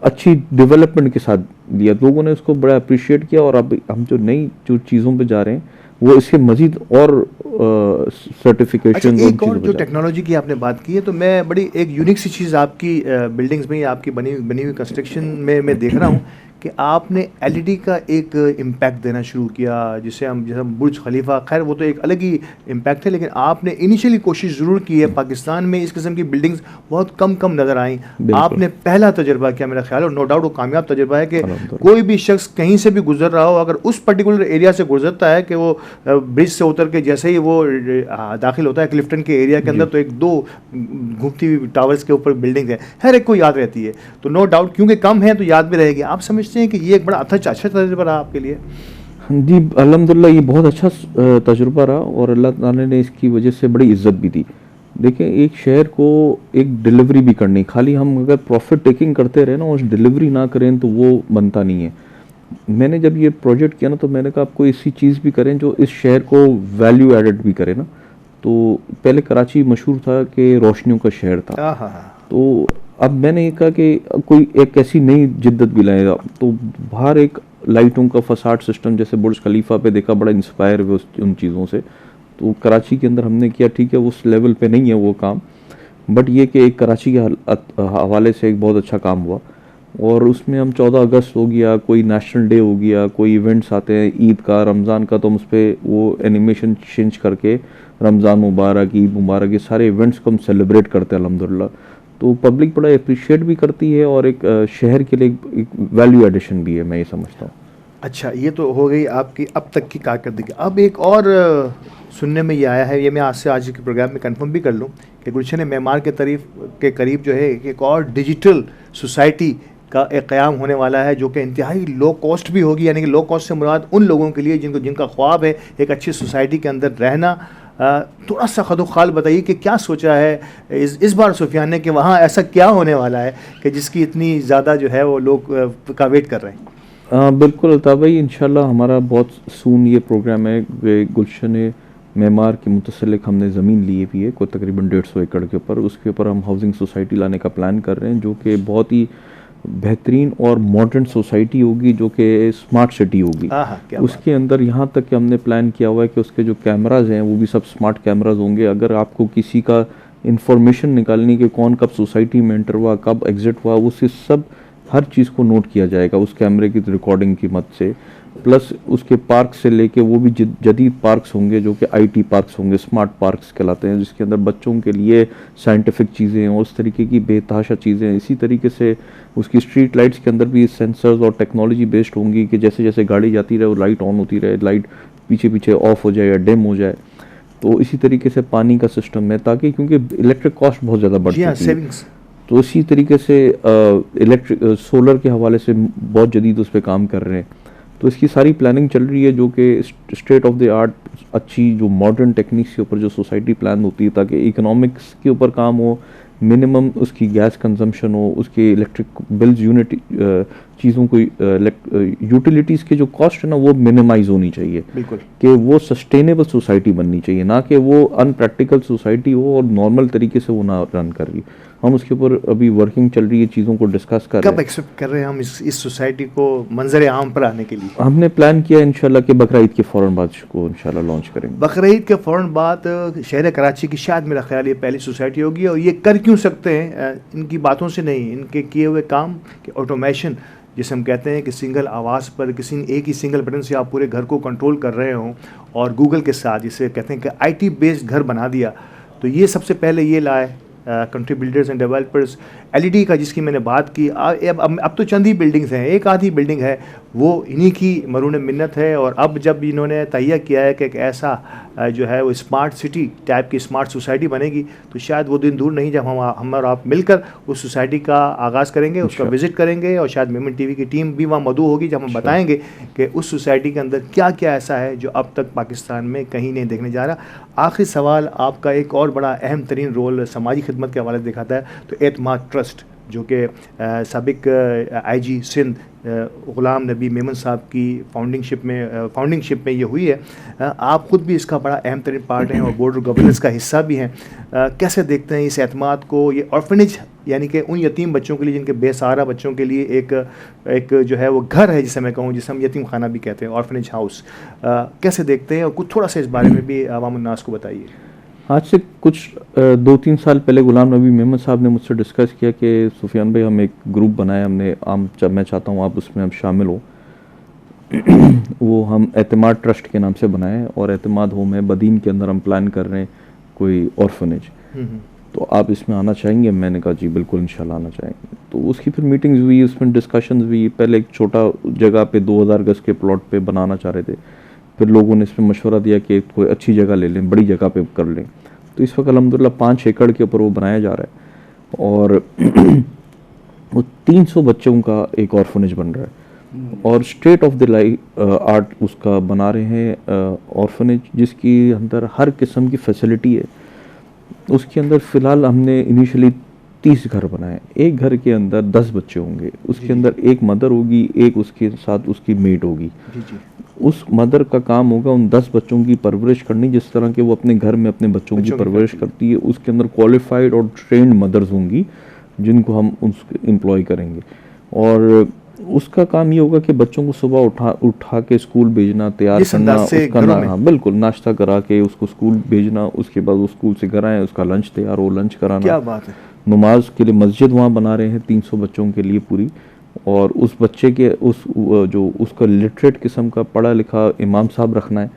अच्छी डेवलपमेंट के साथ दिया। लोगों ने उसको बड़ा अप्रिशिएट किया। और अब हम जो नई जो चीज़ों पे जा रहे हैं वो इसके मजीद और सर्टिफिकेशन। अच्छा, एक और जो टेक्नोलॉजी की आपने बात की है, तो मैं बड़ी एक यूनिक सी चीज़ आपकी बिल्डिंग्स में, आपकी बनी हुई कंस्ट्रक्शन में मैं देख रहा हूँ कि आपने एलईडी का एक इम्पैक्ट देना शुरू किया, जैसे बुर्ज खलीफा, खैर वो तो एक अलग ही इम्पैक्ट है, लेकिन आपने इनिशियली कोशिश ज़रूर की है। पाकिस्तान में इस किस्म की बिल्डिंग्स बहुत कम नज़र आई, आपने पहला तजुर्बा किया मेरा ख्याल, और नो डाउट वो कामयाब तजुर्बा है कि कोई भी शख्स कहीं से भी गुजर रहा हो, अगर उस पर्टिकुलर एरिया से गुजरता है कि वो ब्रिज से उतर के जैसे ही वो दाखिल होता है क्लिफ्टन के एरिया के अंदर, तो 1-2 घूमती हुई टावर्स के ऊपर बिल्डिंग है, हर एक को याद रहती है। तो नो डाउट क्योंकि कम है तो याद भी रहेगी। आप समझते हैं कि ये एक बड़ा अच्छा तजुर्बा रहा आपके लिए? जी अल्हम्दुलिल्लाह, ये बहुत अच्छा तजुर्बा रहा और अल्लाह ताला ने इसकी वजह से बड़ी इज्जत भी दी। देखें, एक शहर को एक डिलीवरी भी करनी, खाली हम अगर प्रॉफिट टेकिंग करते रहे ना और डिलीवरी ना करें तो वो बनता नहीं है। मैंने जब ये प्रोजेक्ट किया ना तो मैंने कहा आपको ऐसी चीज़ भी करें जो इस शहर को वैल्यू एडेड भी करे ना। तो पहले कराची मशहूर था कि रोशनियों का शहर था, तो अब मैंने ये कहा कि कोई एक ऐसी नई जिद्दत भी लाएगा। तो बाहर एक लाइटों का फसाड सिस्टम, जैसे बुर्ज खलीफा पे देखा, बड़ा इंस्पायर हुए उन चीज़ों से। तो कराची के अंदर हमने किया, ठीक है उस लेवल पे नहीं है वो काम, बट ये कि एक कराची के हवाले से एक बहुत अच्छा काम हुआ। और उसमें हम 14 अगस्त हो गया, कोई नेशनल डे हो गया, कोई इवेंट्स आते हैं, ईद का, रमज़ान का, तो हम उस पर वो एनिमेशन चेंज करके रमज़ान मुबारक, ईद मुबारक, ये सारे इवेंट्स को हम सेलिब्रेट करते हैं अल्हम्दुलिल्लाह। तो पब्लिक बड़ा अप्रिशिएट भी करती है और एक शहर के लिए एक वैल्यू एडिशन भी है, मैं ये समझता हूँ। अच्छा, ये तो हो गई आपकी अब तक की कारकर्दगी। अब एक और सुनने में ये आया है, ये मैं आज के प्रोग्राम में कंफर्म भी कर लूँ कि गुलशन मेमार के करीब जो है एक और डिजिटल सोसाइटी का एक क़याम होने वाला है, जो कि इंतहाई लो कॉस्ट भी होगी। यानी कि लो कॉस्ट से मुराद उन लोगों के लिए जिनका ख्वाब है एक अच्छी सोसाइटी के अंदर रहना। थोड़ा सा खदोखाल बताइए कि क्या सोचा है इस बार सुफियान ने, कि वहाँ ऐसा क्या होने वाला है कि जिसकी इतनी ज़्यादा जो है वो लोग का वेट कर रहे हैं? बिल्कुल अल्ताफ़ भाई, इंशाल्लाह हमारा बहुत सून ये प्रोग्राम है। गुलशन मेमार के मुतसल्लिक हमने ज़मीन ली हुई है, कोई तकरीबन 150 एकड़ के ऊपर। उसके ऊपर हम हाउसिंग सोसाइटी लाने का प्लान कर रहे हैं, जो कि बहुत ही बेहतरीन और मॉडर्न सोसाइटी होगी, जो कि स्मार्ट सिटी होगी। उसके अंदर यहाँ तक कि हमने प्लान किया हुआ है कि उसके जो कैमराज हैं वो भी सब स्मार्ट कैमराज होंगे। अगर आपको किसी का इंफॉर्मेशन निकालनी कि कौन कब सोसाइटी में एंटर हुआ, कब एग्जिट हुआ, उससे सब हर चीज़ को नोट किया जाएगा उस कैमरे की रिकॉर्डिंग की मदद से। प्लस उसके पार्क से लेके वो भी जदीद पार्क्स होंगे, जो कि आईटी पार्क्स होंगे, स्मार्ट पार्क्स कहलाते हैं, जिसके अंदर बच्चों के लिए साइंटिफिक चीज़ें हैं और उस तरीके की बेतहाशा चीज़ें हैं। इसी तरीके से उसकी स्ट्रीट लाइट्स के अंदर भी सेंसर्स और टेक्नोलॉजी बेस्ड होंगी कि जैसे जैसे गाड़ी जाती रहे वो लाइट ऑन होती रहे, लाइट पीछे पीछे ऑफ हो जाए या डिम हो जाए। तो इसी तरीके से पानी का सिस्टम है, ताकि क्योंकि इलेक्ट्रिक कॉस्ट बहुत ज़्यादा बढ़ चुकी है, तो इसी तरीके से सोलर के हवाले से बहुत जदीद उस पर काम कर रहे हैं। तो इसकी सारी प्लानिंग चल रही है, जो कि स्टेट ऑफ द आर्ट अच्छी जो मॉडर्न टेक्निक्स के ऊपर जो सोसाइटी प्लान होती है, ताकि इकोनॉमिक्स के ऊपर काम हो, मिनिमम उसकी गैस कंजम्पशन हो, उसके इलेक्ट्रिक बिल्स यूनिट चीज़ों को यूटिलिटीज़ के जो कॉस्ट है ना वो मिनिमाइज होनी चाहिए, बिल्कुल, कि वो सस्टेनेबल सोसाइटी बननी चाहिए, ना कि वो अनप्रैक्टिकल सोसाइटी हो और नॉर्मल तरीके से वो ना रन कर रही। हम उसके ऊपर अभी वर्किंग चल रही है, चीज़ों को डिस्कस कर रहे हैं। कब एक्सेप्ट कर रहे हैं हम इस सोसाइटी को मंजर आम पर आने के लिए? हमने प्लान किया इंशाल्लाह कि बकरा ईद के फ़ौरन बाद को इंशाल्लाह लॉन्च करेंगे। बकरा ईद के फ़ौरन बाद शहर कराची की शायद मेरा ख्याल ये पहली सोसाइटी होगी, और ये कर क्यों सकते हैं? इनकी बातों से नहीं, इनके किए हुए काम के ऑटोमेशन, जिसे हम कहते हैं कि सिंगल आवाज़ पर किसी एक ही सिंगल बटन से आप पूरे घर को कंट्रोल कर रहे हों, और गूगल के साथ जिसे कहते हैं कि IT बेस्ड घर बना दिया, तो ये सबसे पहले ये लाए country builders and developers. LED का जिसकी मैंने बात की, अब तो चंद ही बिल्डिंग्स हैं, एक आधी बिल्डिंग है, वो इन्हीं की मरून मिन्नत है। और अब जब इन्होंने तहिया किया है कि एक ऐसा जो है वो स्मार्ट सिटी टाइप की स्मार्ट सोसाइटी बनेगी, तो शायद वो दिन दूर नहीं जब हम और आप मिलकर उस सोसाइटी का आगाज़ करेंगे, उसका विज़िट करेंगे, और शायद मेमन TV की टीम भी वहाँ मौजूद होगी, जब हम बताएंगे कि उस सोसाइटी के अंदर क्या क्या ऐसा है जो अब तक पाकिस्तान में कहीं नहीं देखने जा रहा। आखिरी सवाल, आपका एक और बड़ा अहम तरीन रोल समाजी खिदमत के हवाले से दिखाता है, तो एतमाद ट्रस्ट जो कि साबिक IG सिंध ग़ुलाम नबी मेमन साहब की फाउंडिंगशिप में ये हुई है। आप ख़ुद भी इसका बड़ा अहम तरीन पार्ट हैं और बोर्ड ऑफ गवर्नेंस का हिस्सा भी हैं। कैसे देखते हैं इस एतमाद को? ये ऑर्फनेज यानी कि उन यतीम बच्चों के लिए जिनके बेसहारा बच्चों के लिए एक जो है वो घर है, जिसे मैं कहूँ, जिसे हम यतीम खाना भी कहते हैं, ऑर्फनेज हाउस, कैसे देखते हैं? और कुछ थोड़ा सा इस बारे में भी अवाम उन्नास को बताइए। आज से कुछ 2-3 साल पहले ग़ुलाम नबी मेमन साहब ने मुझसे डिस्कस किया कि सुफियान भाई, हम एक ग्रुप बनाया हमने, मैं चाहता हूँ आप उसमें शामिल हो। वो हम एतमाद ट्रस्ट के नाम से बनाए, और एतमाद होम है बदीन के अंदर, हम प्लान कर रहे हैं कोई ऑर्फनेज, तो आप इसमें आना चाहेंगे? मैंने कहा जी बिल्कुल, इंशाल्लाह आना चाहेंगे। तो उसकी फिर मीटिंग्स हुई, उसमें डिस्कशंस हुई। पहले एक छोटा जगह पे 2000 गज के प्लॉट पे बनाना चाह रहे थे, फिर लोगों ने इसमें मशवरा दिया कि कोई अच्छी जगह ले लें, बड़ी जगह पे कर लें। तो इस वक्त अल्हम्दुलिल्लाह 5 एकड़ के ऊपर वो बनाया जा रहा है, और वो 300 बच्चों का एक ऑर्फनेज बन रहा है, और स्टेट ऑफ द आर्ट उसका बना रहे हैं ऑर्फनेज, जिसकी अंदर हर किस्म की फैसिलिटी है। उसके अंदर फ़िलहाल हमने इनिशियली 30 घर बनाए। एक घर के अंदर 10 बच्चे होंगे, उसके अंदर एक मदर होगी, एक उसके साथ उसकी मेड होगी। उस मदर का काम होगा उन 10 बच्चों की परवरिश करनी, जिस तरह के वो अपने घर में अपने बच्चों की परवरिश करती है। उसके अंदर क्वालिफाइड और ट्रेंड मदर्स होंगी जिनको हम उसको एम्प्लॉय करेंगे, और उसका काम ये होगा कि बच्चों को सुबह उठा के स्कूल भेजना, तैयार करना, उसका हाँ बिल्कुल नाश्ता करा के उसको स्कूल भेजना, उसके बाद वो स्कूल से घर आए, उसका लंच तैयार हो, लंच कराना। क्या बात है। नमाज के लिए मस्जिद वहाँ बना रहे हैं 300 बच्चों के लिए पूरी, और उस बच्चे के जो उसका लिटरेट किस्म का पढ़ा लिखा इमाम साहब रखना है,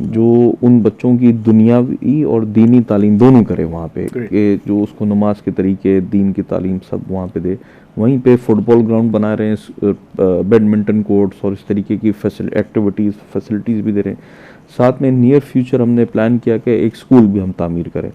जो उन बच्चों की दुनियावी और दीनी तालीम दोनों करे वहाँ पे, कि जो उसको नमाज के तरीके, दीन की तालीम सब वहाँ पे दे। वहीं पे फुटबॉल ग्राउंड बना रहे हैं, बैडमिंटन कोर्ट्स और इस तरीके की फैसिलिटीज़ भी दे रहे हैं। साथ में नियर फ्यूचर हमने प्लान किया कि एक स्कूल भी हम तामीर करें।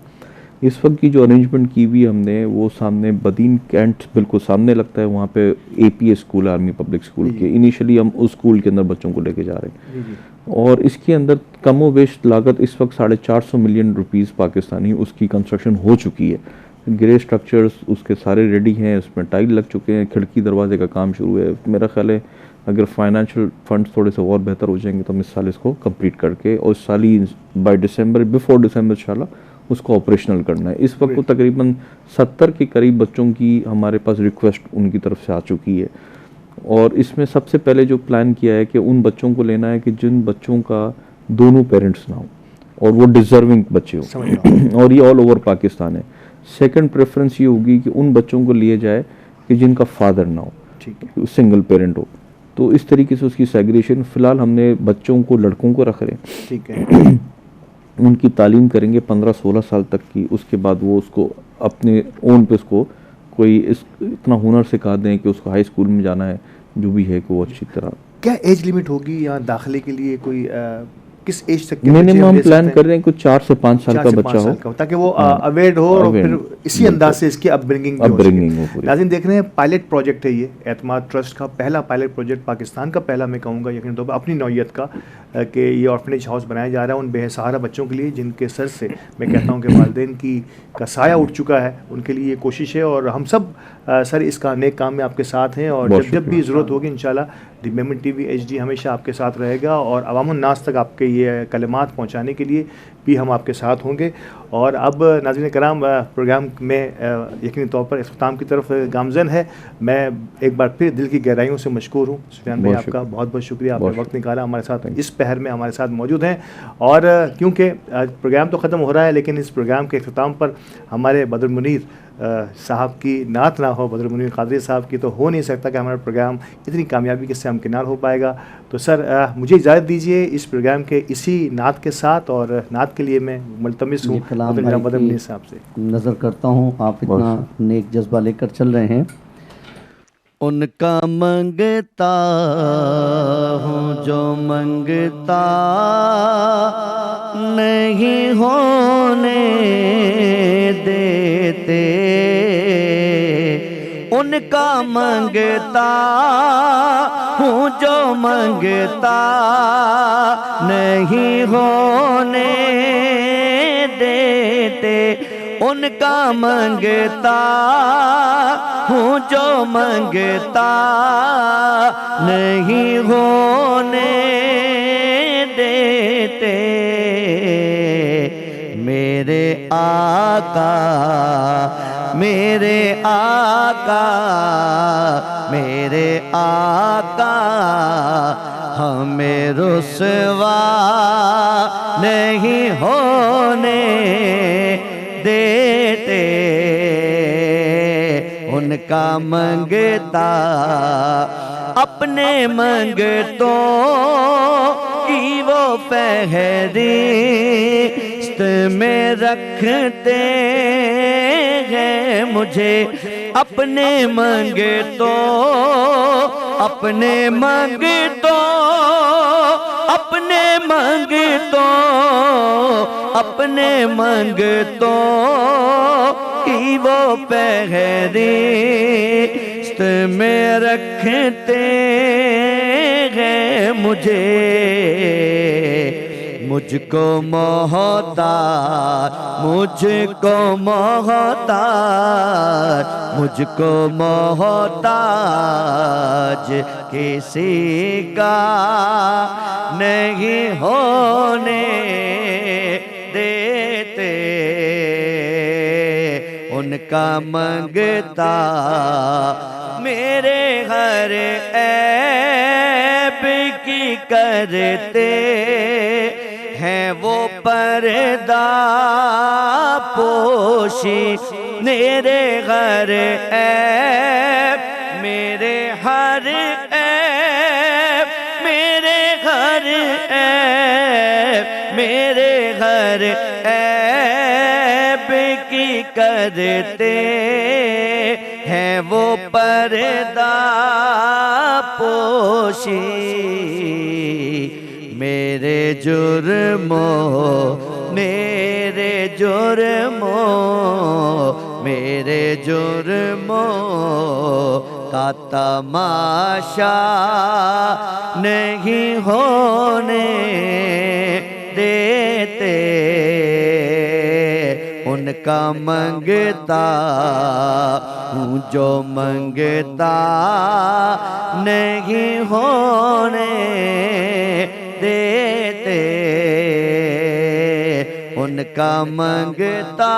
इस वक्त की जो अरेंजमेंट की हुई हमने, वो सामने बदीन कैंट बिल्कुल सामने लगता है, वहाँ पे APS school, army public school के, इनिशियली हम उस स्कूल के अंदर बच्चों को लेके जा रहे हैं। और इसके अंदर कमो बेश लागत इस वक्त 450 मिलियन रुपीज़ पाकिस्तानी उसकी कंस्ट्रक्शन हो चुकी है। ग्रे स्ट्रक्चर्स उसके सारे रेडी हैं, उसमें टाइल लग चुके हैं, खिड़की दरवाजे का काम शुरू है। मेरा ख्याल है अगर फाइनेंशियल फंड्स थोड़े से और बेहतर हो जाएंगे तो हम इस साल इसको कंप्लीट करके, और इस साल ही बाय दिसंबर, बिफोर दिसंबर इंशाल्लाह उसको ऑपरेशनल करना है। इस वक्त तो तकरीबन 70 के करीब बच्चों की हमारे पास रिक्वेस्ट उनकी तरफ से आ चुकी है, और इसमें सबसे पहले जो प्लान किया है कि उन बच्चों को लेना है कि जिन बच्चों का दोनों पेरेंट्स ना हो और वो डिज़र्विंग बच्चे हो, और ये ऑल ओवर पाकिस्तान है। सेकंड प्रेफरेंस ये होगी कि उन बच्चों को लिए जाए कि जिनका फादर ना हो, सिंगल पेरेंट हो। तो इस तरीके से उसकी सेग्रीगेशन, फ़िलहाल हमने बच्चों को, लड़कों को रख रहे हैं, ठीक है। उनकी तालीम करेंगे 15-16 साल तक की, उसके बाद वो उसको अपने ओन पे उसको कोई इतना हुनर सिखा दें कि उसको हाई स्कूल में जाना है, जो भी है कि वो अच्छी तरह। क्या एज लिमिट होगी यहाँ दाखिले के लिए? कोई किस एज तक के बच्चे मिनिमम ले प्लान सकते कर रहे हैं कुछ 4 से 5 साल 4 का से 5 बच्चा साल हो, का ताकि वो अवेयर हो और फिर इसी अंदाज से इसकी अपब्रिंगिंग हो पूरी। नाज़रीन देख रहे हैं पायलट प्रोजेक्ट है ये एतमाद ट्रस्ट का पहला पायलट प्रोजेक्ट, पाकिस्तान का पहला मैं कहूँगा यकीन तौर पर अपनी नौयत का, कि ये ऑर्फनेज हाउस बनाया जा रहा है उन बेसहारा बच्चों के लिए जिनके सर से मैं कहता हूँ कि वालिदैन की का साया उठ चुका है, उनके लिए ये कोशिश है। और हम सब सर इस नेक काम में आपके साथ हैं और जब भी ज़रूरत होगी इंशाल्लाह द मेमन टीवी HD हमेशा आपके साथ रहेगा और अवामुन नास तक आपके ये कलमात पहुँचाने के लिए भी हम आपके साथ होंगे। और अब नाज़रीन कराम प्रोग्राम में यकीनी तौर पर इख्तिताम की तरफ गामज़न है। मैं एक बार फिर दिल की गहराइयों से मशकूर हूँ सुफियान भाई, आपका बहुत बहुत शुक्रिया, आपने वक्त निकाला हमारे साथ इस पहर में हमारे साथ मौजूद हैं। और क्योंकि प्रोग्राम तो ख़त्म हो रहा है लेकिन इस प्रोग्राम के इख्तिताम पर हमारे बदर मुनीर साहब की नात ना हो, बदर मुनीर कादरी साहब की, तो हो नहीं सकता कि हमारा प्रोग्राम इतनी कामयाबी के से हमकिनार हो पाएगा। तो सर मुझे इजाज़त दीजिए इस प्रोग्राम के इसी नात के साथ, और नात के लिए मैं मुल्तमिस हूँ बदर मुनीर साहब से। नज़र करता हूँ आप इतना नेक जज्बा लेकर चल रहे हैं। उनका मंगता हूँ जो मंगता नहीं होने देते, उनका मंगता हूँ जो मंगता नहीं होने देते, उनका मंगता हूँ जो मंगता नहीं होने देते। मेरे आका मेरे आका मेरे आका हमें रुसवा नहीं होने देते, उनका मंगता अपने मंगतों की वो फहरिस्त में रखते हैं मुझे, अपने मंगतों अपने मंगतों अपने मंगतों अपने मंगतों की वो फहरिस्त में रखते हैं मुझे। मुझको मोहताज मुझको मोहताज मुझको मोहताज किसी का नहीं होने देते, उनका मंगता मेरे हर ऐब की करते हैं वो पर्दा पोशी, मेरे हर ऐब मेरे हर ऐब मेरे हर ऐब मेरे हर ऐब की करते हैं वो पर्दा पोशी। मेरे जुर्मों मेरे जुर्मों मेरे जुर्मों का तमाशा नहीं होने देते, उनका मंगता हूँ जो मंगता नहीं होने देते, उनका मंगता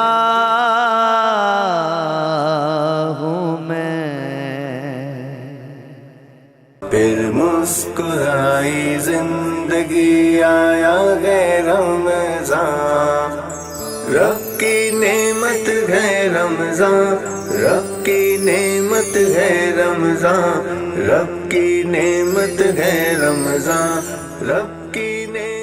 हूँ मैं। फिर मुस्कुराई जिंदगी आया है रमज़ान, रब की नेमत है रमज़ान, रब की नेमत है रमज़ान, रब की नेमत है रमज़ान, रब की नेमत